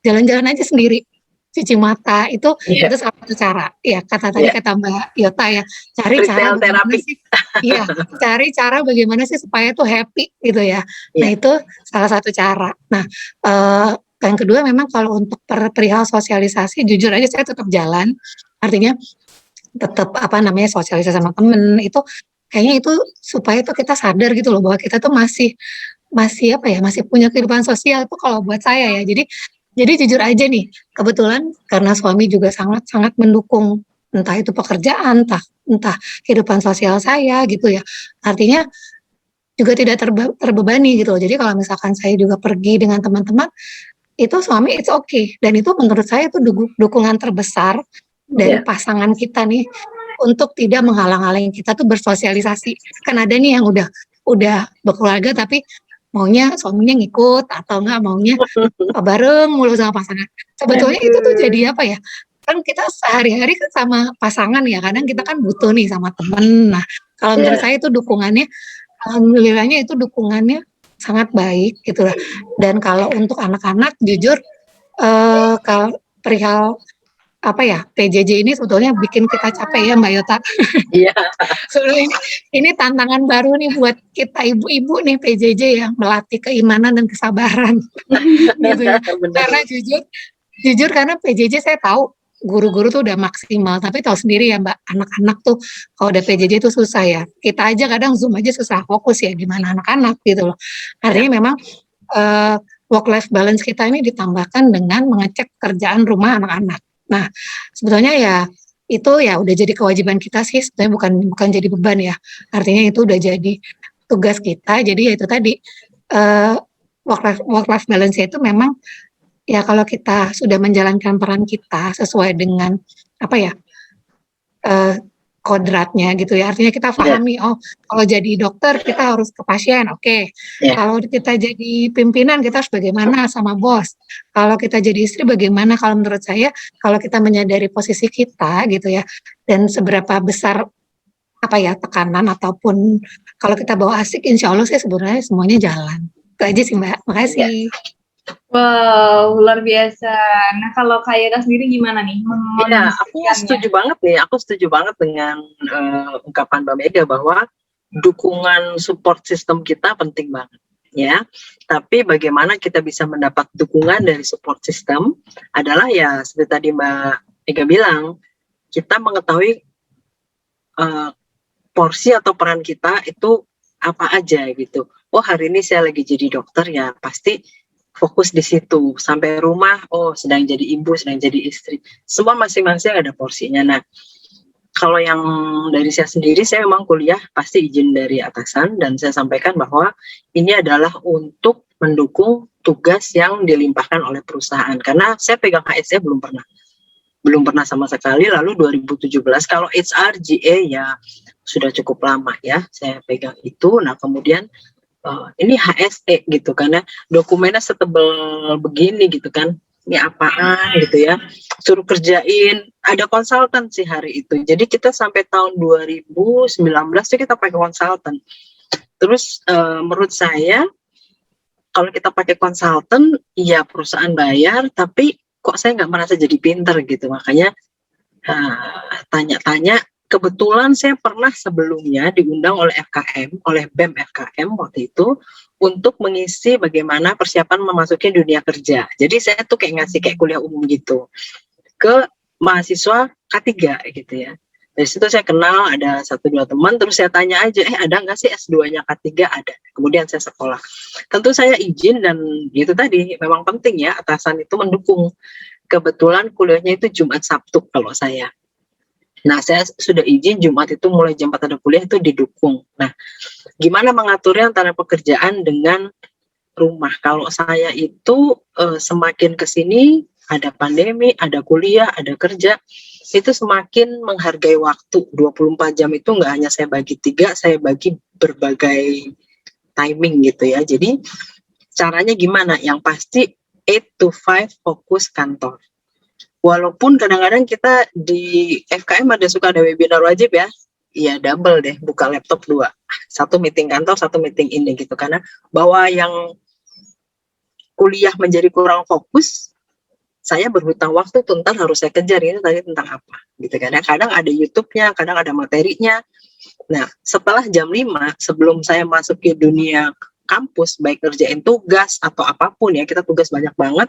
jalan-jalan aja sendiri, cuci mata itu Iya. salah satu cara. Ya kata tadi Iya. kata Mbak Yota ya, cari cara Retail bagaimana terapi. sih iya, cari cara bagaimana sih supaya tuh happy gitu ya. Nah Iya. itu salah satu cara. Nah, yang kedua memang kalau untuk perihal sosialisasi jujur aja saya tetap jalan, artinya tetap sosialisasi sama temen itu kayaknya itu supaya tuh kita sadar gitu loh bahwa kita tuh masih masih punya kehidupan sosial tuh kalau buat saya ya. Jadi jujur aja nih, kebetulan karena suami juga sangat-sangat mendukung entah itu pekerjaan, entah kehidupan sosial saya gitu ya. Artinya juga tidak terbebani gitu loh. Jadi kalau misalkan saya juga pergi dengan teman-teman, itu suami it's okay dan itu menurut saya itu dukungan terbesar dari Iya. pasangan kita nih untuk tidak menghalang-halangi kita tuh bersosialisasi. Kan ada nih yang udah berkeluarga tapi maunya suaminya ngikut atau enggak maunya bareng mulu sama pasangan. Sebetulnya itu tuh jadi apa ya? Kan kita sehari-hari kan sama pasangan ya, kadang kita kan butuh nih sama temen. Nah, kalau menurut Iya. saya itu dukungannya, alhamdulillahnya itu dukungannya sangat baik gitu lah. Dan kalau untuk anak-anak jujur kalau perihal PJJ ini sebetulnya bikin kita capek ya Mbak Yota. Iya. Soalnya ini tantangan baru nih buat kita ibu-ibu nih PJJ yang melatih keimanan dan kesabaran gitu ya. Benar. Karena jujur karena PJJ saya tahu guru-guru tuh udah maksimal, tapi tahu sendiri ya Mbak, anak-anak tuh kalau udah PJJ tuh susah ya. Kita aja kadang Zoom aja susah fokus ya, gimana anak-anak gitu loh. Artinya memang work life balance kita ini ditambahkan dengan mengecek kerjaan rumah anak-anak. Nah, sebetulnya ya itu ya udah jadi kewajiban kita sih, sebetulnya bukan jadi beban ya. Artinya itu udah jadi tugas kita. Jadi ya itu tadi work life balance itu memang ya kalau kita sudah menjalankan peran kita sesuai dengan kodratnya gitu ya. Artinya kita pahami kalau jadi dokter kita harus ke pasien, oke. Yeah. Kalau kita jadi pimpinan kita harus bagaimana sama bos. Kalau kita jadi istri bagaimana, kalau menurut saya kalau kita menyadari posisi kita gitu ya dan seberapa besar tekanan ataupun kalau kita bawa asik insya Allah sih sebenarnya semuanya jalan. Itu aja sih Mbak, makasih. Wow, luar biasa. Nah, kalau Kak Yota sendiri gimana nih? Iya, aku setuju banget nih. Aku setuju banget dengan ungkapan Mbak Mega bahwa dukungan support system kita penting banget, ya. Tapi bagaimana kita bisa mendapat dukungan dari support system adalah ya seperti tadi Mbak Mega bilang, kita mengetahui porsi atau peran kita itu apa aja gitu. Oh hari ini saya lagi jadi dokter ya pasti fokus di situ, sampai rumah sedang jadi ibu, sedang jadi istri, semua masing-masing ada porsinya. Nah kalau yang dari saya sendiri, saya memang kuliah pasti izin dari atasan dan saya sampaikan bahwa ini adalah untuk mendukung tugas yang dilimpahkan oleh perusahaan, karena saya pegang HSE belum pernah sama sekali. Lalu 2017 kalau HR GA ya sudah cukup lama ya saya pegang itu. Nah kemudian ini HSE gitu karena dokumennya setebal begini gitu kan, ini apaan gitu ya, suruh kerjain, ada konsultan sih hari itu. Jadi kita sampai tahun 2019 tuh kita pakai konsultan. Terus menurut saya kalau kita pakai konsultan ya perusahaan bayar, tapi kok saya nggak merasa jadi pinter gitu. Makanya tanya-tanya. Kebetulan saya pernah sebelumnya diundang oleh FKM, oleh BEM FKM waktu itu untuk mengisi bagaimana persiapan memasuki dunia kerja. Jadi saya tuh kayak ngasih kayak kuliah umum gitu ke mahasiswa K3 gitu ya. Dari situ saya kenal ada 1-2 teman, terus saya tanya aja, ada nggak sih S2-nya K3? Ada. Kemudian saya sekolah. Tentu saya izin dan itu tadi memang penting ya, atasan itu mendukung. Kebetulan kuliahnya itu Jumat Sabtu kalau saya. Nah, saya sudah izin Jumat itu mulai jam 4 ada kuliah itu didukung. Nah, gimana mengaturnya antara pekerjaan dengan rumah? Kalau saya itu semakin ke sini ada pandemi, ada kuliah, ada kerja, itu semakin menghargai waktu. 24 jam itu nggak hanya saya bagi 3, saya bagi berbagai timing gitu ya. Jadi caranya gimana? Yang pasti 8 to 5 fokus kantor. Walaupun kadang-kadang kita di FKM suka ada webinar wajib ya, iya double deh, buka laptop 2. Satu meeting kantor, satu meeting ini gitu. Karena bahwa yang kuliah menjadi kurang fokus, saya berhutang waktu tuh, ntar harus saya kejar ini tadi tentang apa gitu kan. Kadang ada YouTube-nya, kadang ada materinya. Nah, setelah jam 5 sebelum saya masuk ke dunia kampus, baik ngerjain tugas atau apapun ya, kita tugas banyak banget,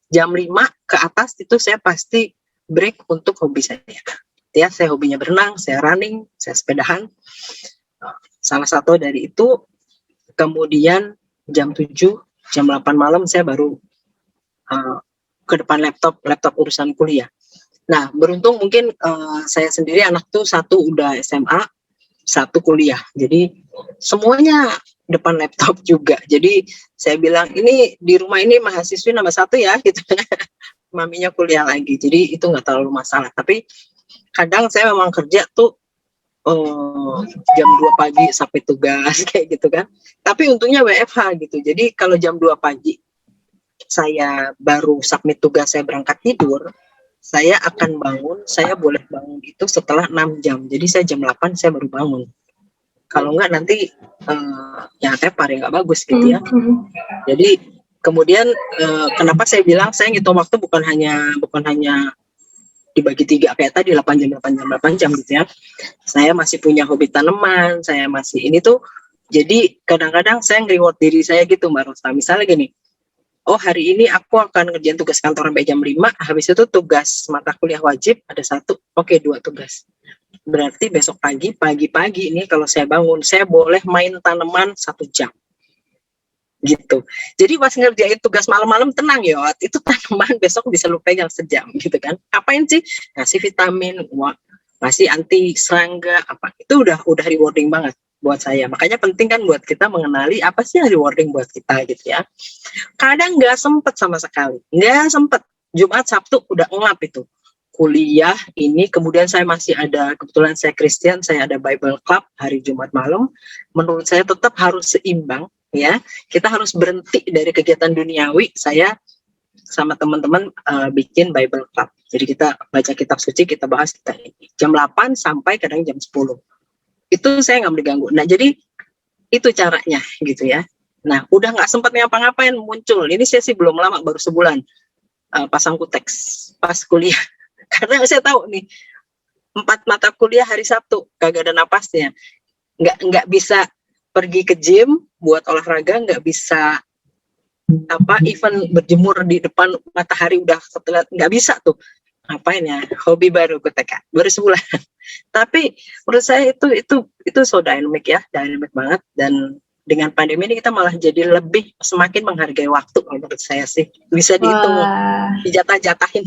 jam 5 ke atas itu saya pasti break untuk hobi saya. Ya, saya hobinya berenang, saya running, saya sepedahan. Salah satu dari itu, kemudian jam 7, jam 8 malam saya baru ke depan laptop urusan kuliah. Nah, beruntung mungkin saya sendiri anak tuh 1 udah SMA, 1 kuliah. Jadi semuanya depan laptop juga. Jadi saya bilang ini di rumah ini mahasiswi nomor 1 ya gitu. Maminya kuliah lagi. Jadi itu nggak terlalu masalah. Tapi kadang saya memang kerja tuh jam 2 pagi sampai tugas kayak gitu kan. Tapi untungnya WFH gitu. Jadi kalau jam 2 pagi saya baru submit tugas, saya berangkat tidur, saya akan bangun, saya boleh bangun itu setelah 6 jam. Jadi saya jam 8 saya baru bangun. Kalau enggak nanti ya tepar ya nggak bagus gitu ya. Jadi kemudian kenapa saya bilang saya ngitung waktu bukan hanya dibagi 3 kayak tadi 8 jam gitu ya. Saya masih punya hobi tanaman, saya masih ini tuh. Jadi kadang-kadang saya nge-reward diri saya gitu Mbak Rosta. Misalnya gini, oh hari ini aku akan ngerjain tugas kantor sampai jam 5, habis itu tugas mata kuliah wajib ada 1, oke 2 tugas. Berarti besok pagi-pagi ini kalau saya bangun, saya boleh main tanaman 1 jam. Gitu. Jadi pas ngerjain tugas malam-malam tenang ya, itu tanaman besok bisa lu pegang sejam gitu kan. Apain sih? Ngasih vitamin, ngasih anti serangga, apa. Itu udah rewarding banget buat saya. Makanya penting kan buat kita mengenali apa sih yang rewarding buat kita gitu ya. Kadang nggak sempet sama sekali, nggak sempet. Jumat Sabtu udah ngap itu kuliah ini, kemudian saya masih ada, kebetulan saya Kristen, saya ada Bible Club hari Jumat malam. Menurut saya tetap harus seimbang ya. Kita harus berhenti dari kegiatan duniawi. Saya sama teman-teman bikin Bible Club. Jadi kita baca kitab suci, kita bahas kita ini. Jam 8 sampai kadang jam 10. Itu saya nggak diganggu. Nah, jadi itu caranya gitu ya. Nah, udah nggak sempat ngapa-ngapain muncul. Ini saya sih belum lama, baru sebulan pasang kuteks pas kuliah. Karena saya tahu nih 4 mata kuliah hari Sabtu kagak ada napasnya. Nggak bisa pergi ke gym buat olahraga, nggak bisa even berjemur di depan matahari udah setelah, nggak bisa tuh. Ngapain ya, hobi baru kutek baru sebulan. Tapi menurut saya itu so dynamic ya, dynamic banget. Dan dengan pandemi ini kita malah jadi lebih semakin menghargai waktu menurut saya sih. Bisa dihitung, dijatah-jatahin.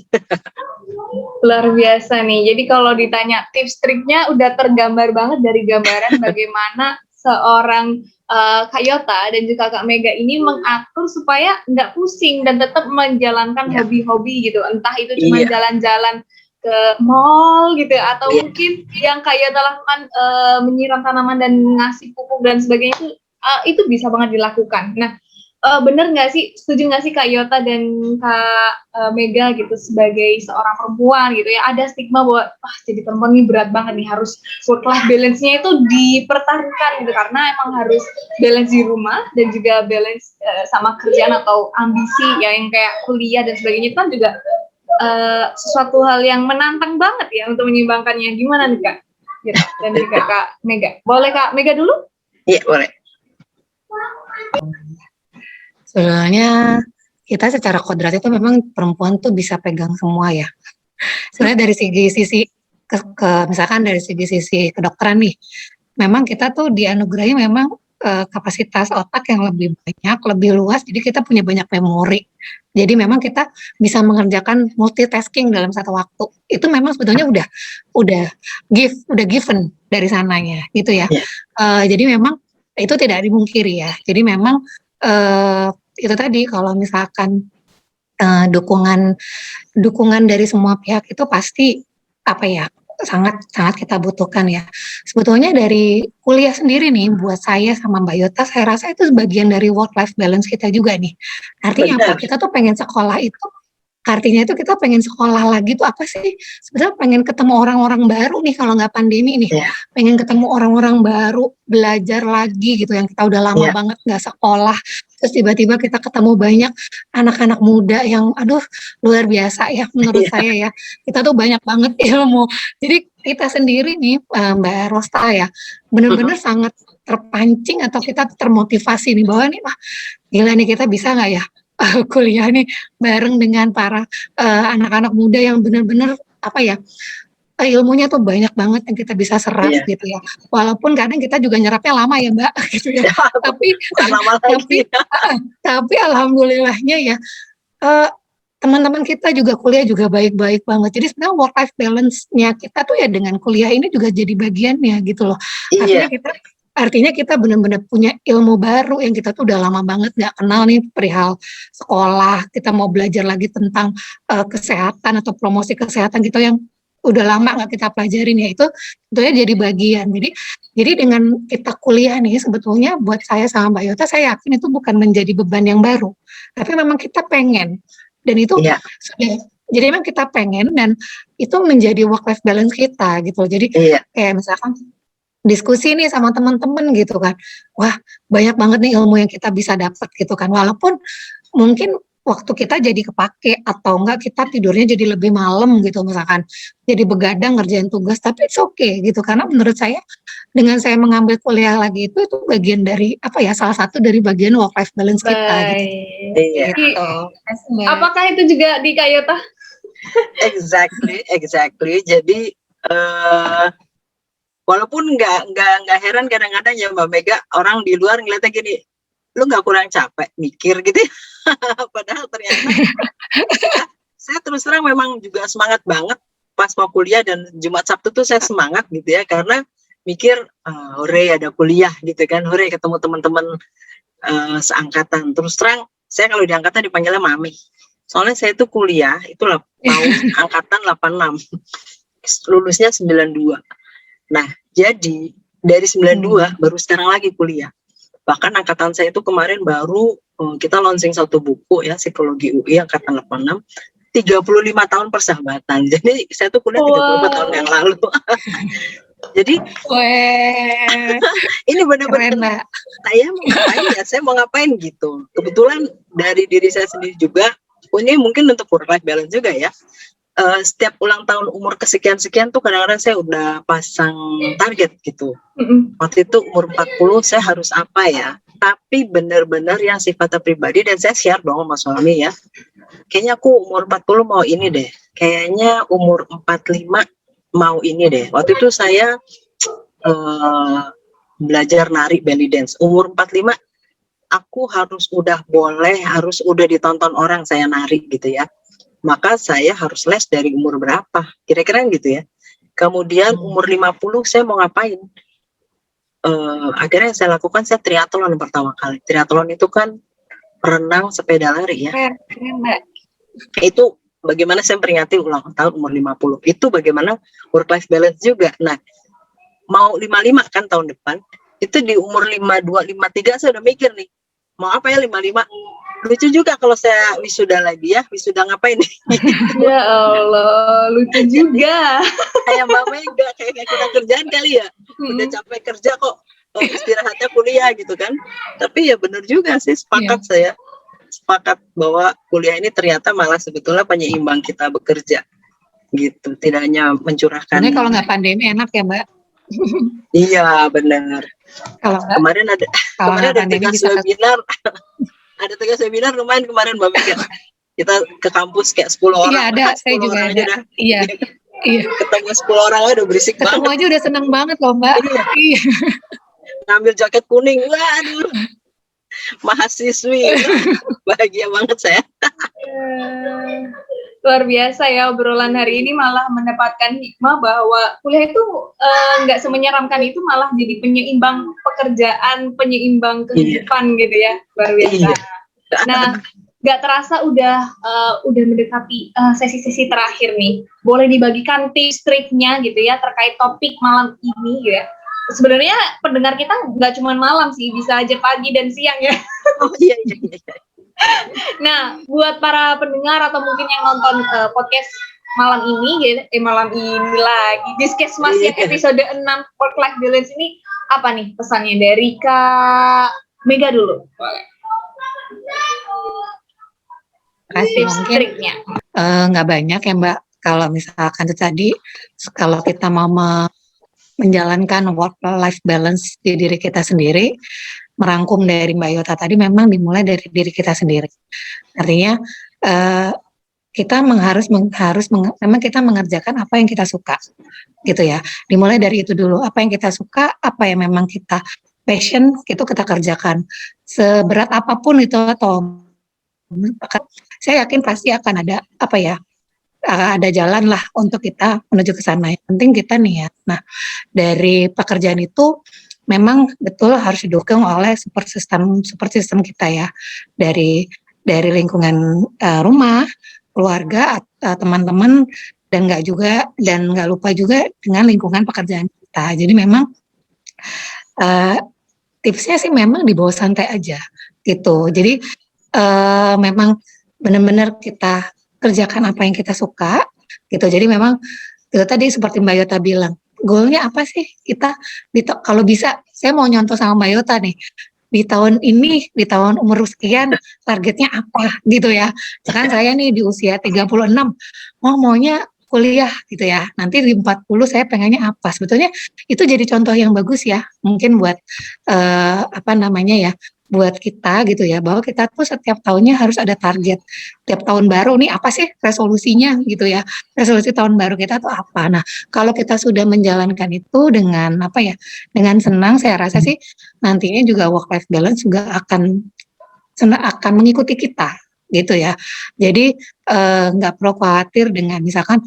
Luar biasa nih. Jadi kalau ditanya tips triknya udah tergambar banget dari gambaran bagaimana seorang Kak Yota dan juga Kak Mega ini mengatur supaya nggak pusing dan tetap menjalankan hobi-hobi gitu. Entah itu cuma jalan-jalan ke mall gitu atau mungkin yang Kak Yota lakukan menyiram tanaman dan ngasih pupuk dan sebagainya itu bisa banget dilakukan. Nah, bener nggak sih, setuju nggak sih Kak Yota dan Kak Mega gitu sebagai seorang perempuan gitu ya, ada stigma bahwa jadi perempuan ini berat banget nih, harus work life balance-nya itu dipertahankan gitu, karena emang harus balance di rumah dan juga balance sama kerjaan atau ambisi yang kayak kuliah dan sebagainya, itu kan juga sesuatu hal yang menantang banget ya untuk menyeimbangkannya. Gimana nih Kak? Gitu. Dan juga Kak Mega. Boleh Kak Mega dulu? Iya boleh. Sebenarnya kita secara kodrat itu memang perempuan tuh bisa pegang semua ya. Sebenarnya dari sisi misalkan dari sisi kedokteran nih, memang kita tuh dianugerahi memang kapasitas otak yang lebih banyak, lebih luas, jadi kita punya banyak memori. Jadi memang kita bisa mengerjakan multitasking dalam satu waktu. Itu memang sebetulnya udah given dari sananya, gitu ya. Iya. Jadi memang itu tidak dimungkiri ya. Jadi memang itu tadi kalau misalkan dukungan dari semua pihak itu pasti apa ya, sangat kita butuhkan ya. Sebetulnya dari kuliah sendiri nih buat saya sama Mbak Yota, saya rasa itu sebagian dari work life balance kita juga nih. Artinya apa? Benar. Kita tuh pengen sekolah itu, artinya itu kita pengen sekolah lagi tuh apa sih? Sebenarnya pengen ketemu orang-orang baru nih kalau nggak pandemi nih. Iya. Pengen ketemu orang-orang baru, belajar lagi gitu yang kita udah lama Iya. banget nggak sekolah. Terus tiba-tiba kita ketemu banyak anak-anak muda yang aduh luar biasa ya menurut Iya. saya ya. Kita tuh banyak banget ilmu. Jadi kita sendiri nih Mbak Rosta ya, benar-benar sangat terpancing atau kita termotivasi nih bahwa nih wah gila nih kita bisa nggak ya kuliah nih bareng dengan para anak-anak muda yang benar-benar apa ya, ilmunya tuh banyak banget yang kita bisa serap Iya. gitu ya. Walaupun kadang kita juga nyerapnya lama ya Mbak gitu ya. Tapi Bukan lama lagi. tapi alhamdulillahnya ya teman-teman kita juga kuliah juga baik-baik banget. Jadi sebenarnya work life balance-nya kita tuh ya dengan kuliah ini juga jadi bagiannya gitu loh. Iya. Artinya kita benar-benar punya ilmu baru yang kita tuh udah lama banget nggak kenal nih perihal sekolah. Kita mau belajar lagi tentang kesehatan atau promosi kesehatan gitu yang udah lama nggak kita pelajarin ya, itu sebetulnya jadi bagian. Jadi dengan kita kuliah nih sebetulnya buat saya sama Mbak Yota, saya yakin itu bukan menjadi beban yang baru, tapi memang kita pengen dan itu Iya. sudah. Jadi memang kita pengen dan itu menjadi work life balance kita gitu. Jadi Iya. kayak misalkan diskusi nih sama teman-teman gitu kan, wah banyak banget nih ilmu yang kita bisa dapat gitu kan, walaupun mungkin waktu kita jadi kepake atau enggak kita tidurnya jadi lebih malam gitu misalkan, jadi begadang ngerjain tugas, tapi it's okay gitu, karena menurut saya dengan saya mengambil kuliah lagi itu bagian dari apa ya, salah satu dari bagian work life balance kita gitu. Iya. Gitu. Apakah itu juga di Kak Yota? Exactly. Jadi walaupun nggak heran kadang-kadang ya Mbak Mega, orang di luar ngeliatnya gini, lu nggak kurang capek mikir gitu ya? Padahal ternyata saya terus terang memang juga semangat banget pas mau kuliah, dan Jumat Sabtu tuh saya semangat gitu ya, karena mikir hore ada kuliah gitu kan, hore ketemu teman-teman seangkatan. Terus terang saya kalau di angkatan dipanggilnya Mami, soalnya saya tuh kuliah itu tahun angkatan 86, lulusnya 92. Nah, jadi dari 92 baru sekarang lagi kuliah. Bahkan angkatan saya itu kemarin baru kita launching satu buku ya, Psikologi UI angkatan 86, 35 tahun persahabatan. Jadi saya tuh kuliah 35 tahun yang lalu. Jadi ini benar-benar saya mau ngapain gitu. Kebetulan dari diri saya sendiri juga, ini mungkin untuk work life balance juga ya. Setiap ulang tahun umur kesekian-sekian tuh kadang-kadang saya udah pasang target gitu. Waktu itu umur 40 saya harus apa ya, tapi benar-benar yang sifatnya pribadi, dan saya share dong sama suami ya, kayaknya aku umur 40 mau ini deh, kayaknya umur 45 mau ini deh. Waktu itu saya belajar nari belly dance, umur 45 aku harus udah ditonton orang saya nari gitu ya. Maka saya harus les dari umur berapa, kira-kira gitu ya. Kemudian umur 50 saya mau ngapain? Akhirnya yang saya lakukan, saya triathlon pertama kali. Triathlon itu kan renang, sepeda lari ya. Keren, Mbak. Itu bagaimana saya memperingati ulang tahun umur 50. Itu bagaimana work life balance juga. Nah, mau 55 kan tahun depan, itu di umur 52, 53 saya udah mikir nih, mau apa ya 55? Lucu juga kalau saya wisuda lagi ya, wisuda ngapain nih? Ya Allah, lucu juga. Kayak Mbak Mega, kayak kita kerjaan kali ya, udah capek kerja kok, istirahatnya kuliah gitu kan. Tapi ya benar juga sih, saya sepakat bahwa kuliah ini ternyata malah sebetulnya penyeimbang kita bekerja gitu, tidak hanya mencurahkan. Ini kalau nggak pandemi enak ya Mbak. Iya benar. Kalau kemarin ada tugas webinar. Ada tugas webinar lumayan kemarin Mbak Mega. Kita ke kampus kayak 10 orang. Iya ada, saya juga ada. Iya. Iya, Ketemu 10 orang aja udah berisik ketemu banget. aja udah seneng banget loh Mbak. Iya, Iya. ngambil jaket kuning, waduh, mahasiswi, wah, bahagia banget saya. Luar biasa ya, obrolan hari ini malah mendapatkan hikmah bahwa kuliah itu nggak semenyeramkan itu, malah jadi penyeimbang pekerjaan, penyeimbang kehidupan gitu ya, luar biasa. Iya. Nah, nggak terasa udah mendekati sesi-sesi terakhir nih. Boleh dibagikan tips triknya gitu ya terkait topik malam ini gitu ya. Sebenarnya pendengar kita nggak cuma malam sih, bisa aja pagi dan siang ya. Oh iya. Nah, buat para pendengar atau mungkin yang nonton podcast malam ini gitu, malam ini lagi Diskesmas yang episode 6 Work Life Balance ini, apa nih pesannya dari Kak Mega dulu? Kasih mungkin Triknya. nggak banyak ya Mbak. Kalau misalkan itu tadi, kalau kita mau menjalankan work life balance di diri kita sendiri, merangkum dari Mbak Yota tadi, memang dimulai dari diri kita sendiri. Artinya kita memang kita mengerjakan apa yang kita suka, gitu ya. Dimulai dari itu dulu, apa yang kita suka, apa yang memang kita passion, itu kita kerjakan. Seberat apapun itu, atau saya yakin pasti akan ada ada jalan lah untuk kita menuju ke sana. Yang penting kita niat. Nah, dari pekerjaan itu memang betul harus didukung oleh support system kita ya, dari lingkungan rumah, keluarga, teman-teman, dan nggak lupa juga dengan lingkungan pekerjaan kita. Jadi memang tipsnya sih memang dibawa santai aja gitu. Jadi memang benar-benar kita kerjakan apa yang kita suka gitu. Jadi memang itu tadi seperti Mbak Yota bilang, goalnya apa sih kita kalau bisa, saya mau nyontoh sama Mbak Yota nih, di tahun ini, di tahun umur sekian, targetnya apa gitu ya. Sekarang saya nih di usia 36, maunya kuliah gitu ya, nanti di 40 saya pengennya apa. Sebetulnya itu jadi contoh yang bagus ya, mungkin buat buat kita gitu ya, bahwa kita tuh setiap tahunnya harus ada target. Tiap tahun baru nih apa sih resolusinya gitu ya, resolusi tahun baru kita tuh apa. Nah, kalau kita sudah menjalankan itu dengan dengan senang, saya rasa sih nantinya juga work life balance juga akan mengikuti kita gitu ya. Jadi nggak perlu khawatir dengan misalkan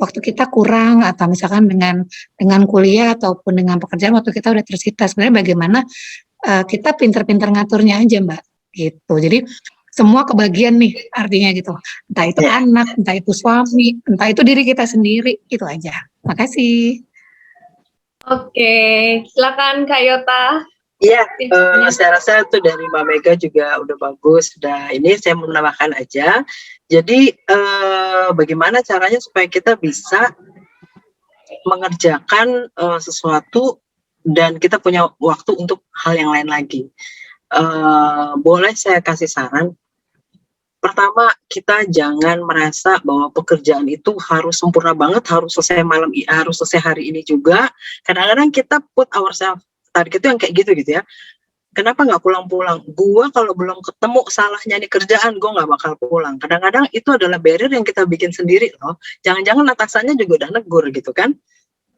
waktu kita kurang, atau misalkan dengan kuliah ataupun dengan pekerjaan waktu kita udah tersita. Sebenarnya bagaimana kita pinter-pinter ngaturnya aja Mbak gitu. Jadi semua kebagian nih artinya gitu. Entah itu anak, entah itu suami, entah itu diri kita sendiri, itu aja. Makasih. Oke, silakan Kak Yota. Iya, saya rasa itu dari Mbak Mega juga udah bagus. Ini saya mau menambahkan aja. Jadi bagaimana caranya supaya kita bisa mengerjakan sesuatu dan kita punya waktu untuk hal yang lain lagi. Boleh saya kasih saran? Pertama, kita jangan merasa bahwa pekerjaan itu harus sempurna banget, harus selesai harus selesai hari ini juga. Kadang-kadang kita put ourselves target itu yang kayak gitu ya. Kenapa nggak pulang-pulang? Gua kalau belum ketemu salahnya di kerjaan, gue nggak bakal pulang. Kadang-kadang itu adalah barrier yang kita bikin sendiri loh. Jangan-jangan atasannya juga udah negur gitu kan.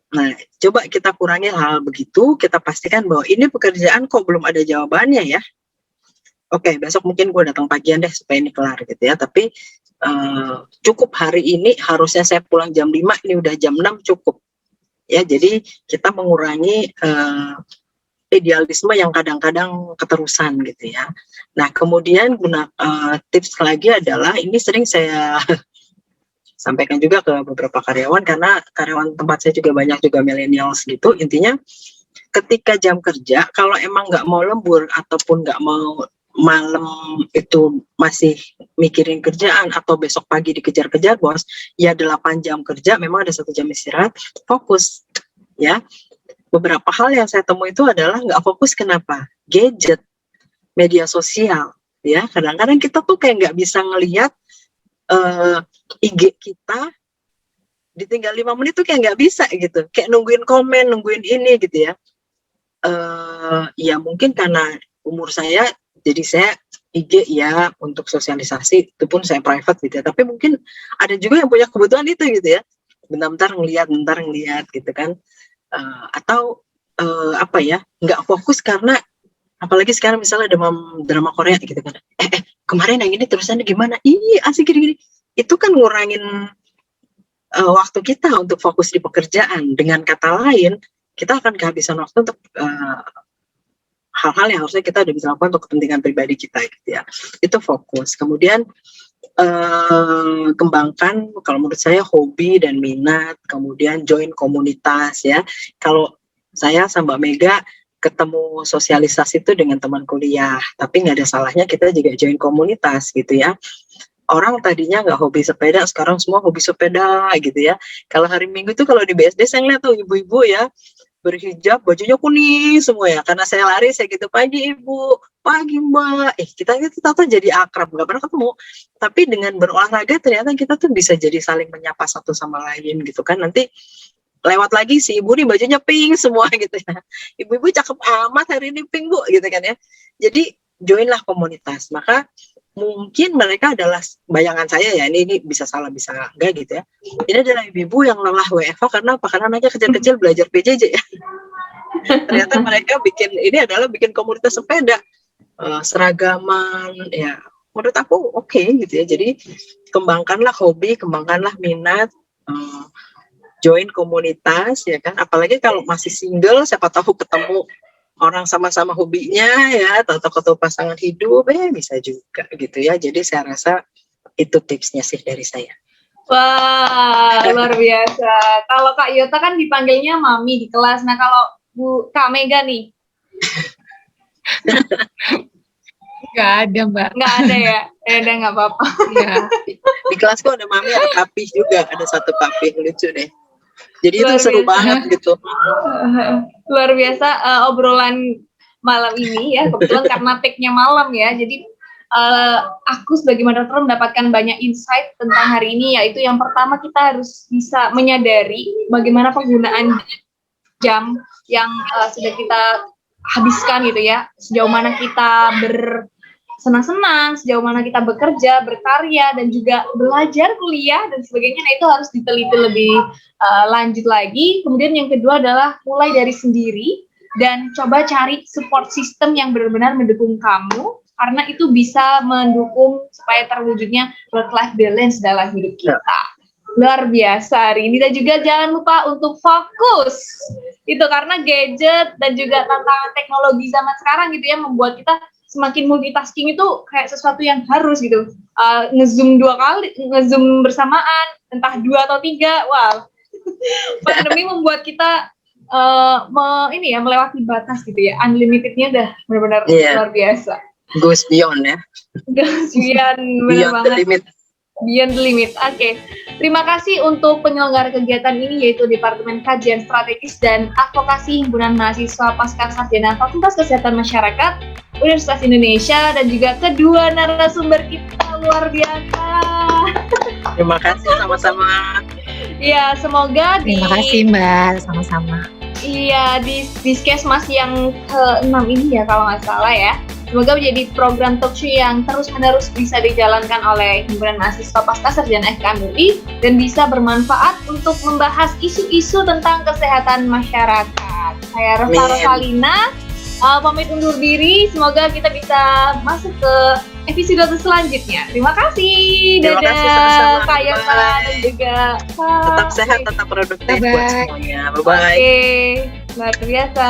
Nah, coba kita kurangi hal begitu, kita pastikan bahwa ini pekerjaan kok belum ada jawabannya ya. Oke, besok mungkin gue datang pagian deh supaya ini kelar gitu ya. Tapi cukup hari ini, harusnya saya pulang jam 5, ini udah jam 6 cukup. Ya, jadi kita mengurangi idealisme yang kadang-kadang keterusan gitu ya. Nah, kemudian tips lagi adalah, ini sering saya sampaikan juga ke beberapa karyawan, karena karyawan tempat saya juga banyak juga millennials gitu. Intinya ketika jam kerja, kalau emang nggak mau lembur ataupun nggak mau malam itu masih mikirin kerjaan atau besok pagi dikejar-kejar bos, ya 8 jam kerja, memang ada 1 jam istirahat, fokus ya. Beberapa hal yang saya temui itu adalah nggak fokus. Kenapa? Gadget, media sosial ya. Kadang-kadang kita tuh kayak nggak bisa ngelihat IG kita, ditinggal 5 menit tuh kayak nggak bisa gitu, kayak nungguin komen, nungguin ini gitu ya. Ya mungkin karena umur saya, jadi saya IG ya untuk sosialisasi, itu pun saya private gitu ya. Tapi mungkin ada juga yang punya kebutuhan itu gitu ya. bentar ngeliat gitu kan. Atau apa ya, nggak fokus karena apalagi sekarang misalnya drama Korea gitu kan. Kemarin yang ini terusannya gimana? Ih, asik gini-gini. Itu kan ngurangin waktu kita untuk fokus di pekerjaan. Dengan kata lain, kita akan kehabisan waktu untuk hal-hal yang harusnya kita udah bisa lakukan untuk kepentingan pribadi kita gitu ya. Itu fokus. Kemudian kembangkan kalau menurut saya hobi dan minat, kemudian join komunitas ya. Kalau saya sama Mbak Mega ketemu sosialisasi itu dengan teman kuliah, tapi nggak ada salahnya kita juga join komunitas gitu ya. Orang tadinya nggak hobi sepeda, sekarang semua hobi sepeda gitu ya. Kalau hari Minggu itu kalau di BSD saya ngeliat tuh ibu-ibu ya berhijab, bajunya kuning semua ya. Karena saya lari, saya gitu, pagi ibu, pagi mbak. Kita tahu jadi akrab, nggak pernah ketemu. Tapi dengan berolahraga ternyata kita tuh bisa jadi saling menyapa satu sama lain gitu kan. Nanti lewat lagi si ibu nih bajunya pink semua gitu ya. Ibu-ibu cakep amat hari ini pink bu gitu kan ya. Jadi joinlah komunitas. Maka mungkin mereka adalah bayangan saya ya, ini bisa salah bisa enggak gitu ya. Ini adalah ibu-ibu yang lelah WFH karena apa? Karena anaknya kecil-kecil belajar PJJ ya. Ternyata mereka bikin komunitas sepeda, seragaman ya. Menurut aku oke gitu ya. Jadi kembangkanlah hobi, kembangkanlah minat, join komunitas ya kan. Apalagi kalau masih single, siapa tahu ketemu orang sama-sama hobinya ya, atau ketemu pasangan hidup bisa juga gitu ya. Jadi saya rasa itu tipsnya sih dari saya. Wah, luar biasa. Kalau Kak Yota kan dipanggilnya Mami di kelas. Nah, kalau Kak Mega nih? Nggak ada, Mbak. Nggak ada ya? Udah nggak apa-apa. Ya. Di kelasku ada Mami, ada Papih juga. Ada satu Papih, lucu deh. Jadi luar itu seru biasa banget gitu. Luar biasa obrolan malam ini ya. Kebetulan karena take-nya malam ya. Jadi aku sebagai moderator mendapatkan banyak insight tentang hari ini, yaitu yang pertama kita harus bisa menyadari bagaimana penggunaan jam yang sudah kita habiskan gitu ya. Sejauh mana kita bersenang-senang, sejauh mana kita bekerja, berkarya, dan juga belajar, kuliah, dan sebagainya. Nah, itu harus diteliti lebih lanjut lagi. Kemudian yang kedua adalah mulai dari sendiri, dan coba cari support system yang benar-benar mendukung kamu, karena itu bisa mendukung supaya terwujudnya work-life balance dalam hidup kita. Luar biasa hari ini. Dan juga jangan lupa untuk fokus. Itu karena gadget dan juga tantangan teknologi zaman sekarang gitu ya, membuat kita semakin multitasking itu kayak sesuatu yang harus gitu. Nge-zoom 2 kali, nge-zoom bersamaan, entah 2 atau 3. Wow. Pandemi membuat kita melewati batas gitu ya. Unlimitednya udah benar-benar luar biasa. Goes beyond ya. Goes beyond, benar banget. The limit. Beyond the limit. Oke. Terima kasih untuk penyelenggara kegiatan ini, yaitu Departemen Kajian Strategis dan Advokasi Himpunan Mahasiswa Pascasarjana Fakultas Kesehatan Masyarakat Universitas Indonesia, dan juga kedua narasumber kita luar biasa. Terima kasih sama-sama. Ya, semoga Terima kasih Mbak, sama-sama. Iya, di Skesmas yang ke-6 ini ya kalau nggak salah ya. Semoga menjadi program talk show yang terus-menerus bisa dijalankan oleh Himpunan Mahasiswa Pascasarjana FKM UI dan bisa bermanfaat untuk membahas isu-isu tentang kesehatan masyarakat. Saya Reva Rosalina, pamit undur diri. Semoga kita bisa masuk ke episode selanjutnya. Terima kasih. Terima kasih sama-sama. Kak Yota dan juga tetap sehat, tetap produktif buat semuanya. Bye-bye. Oke, luar biasa.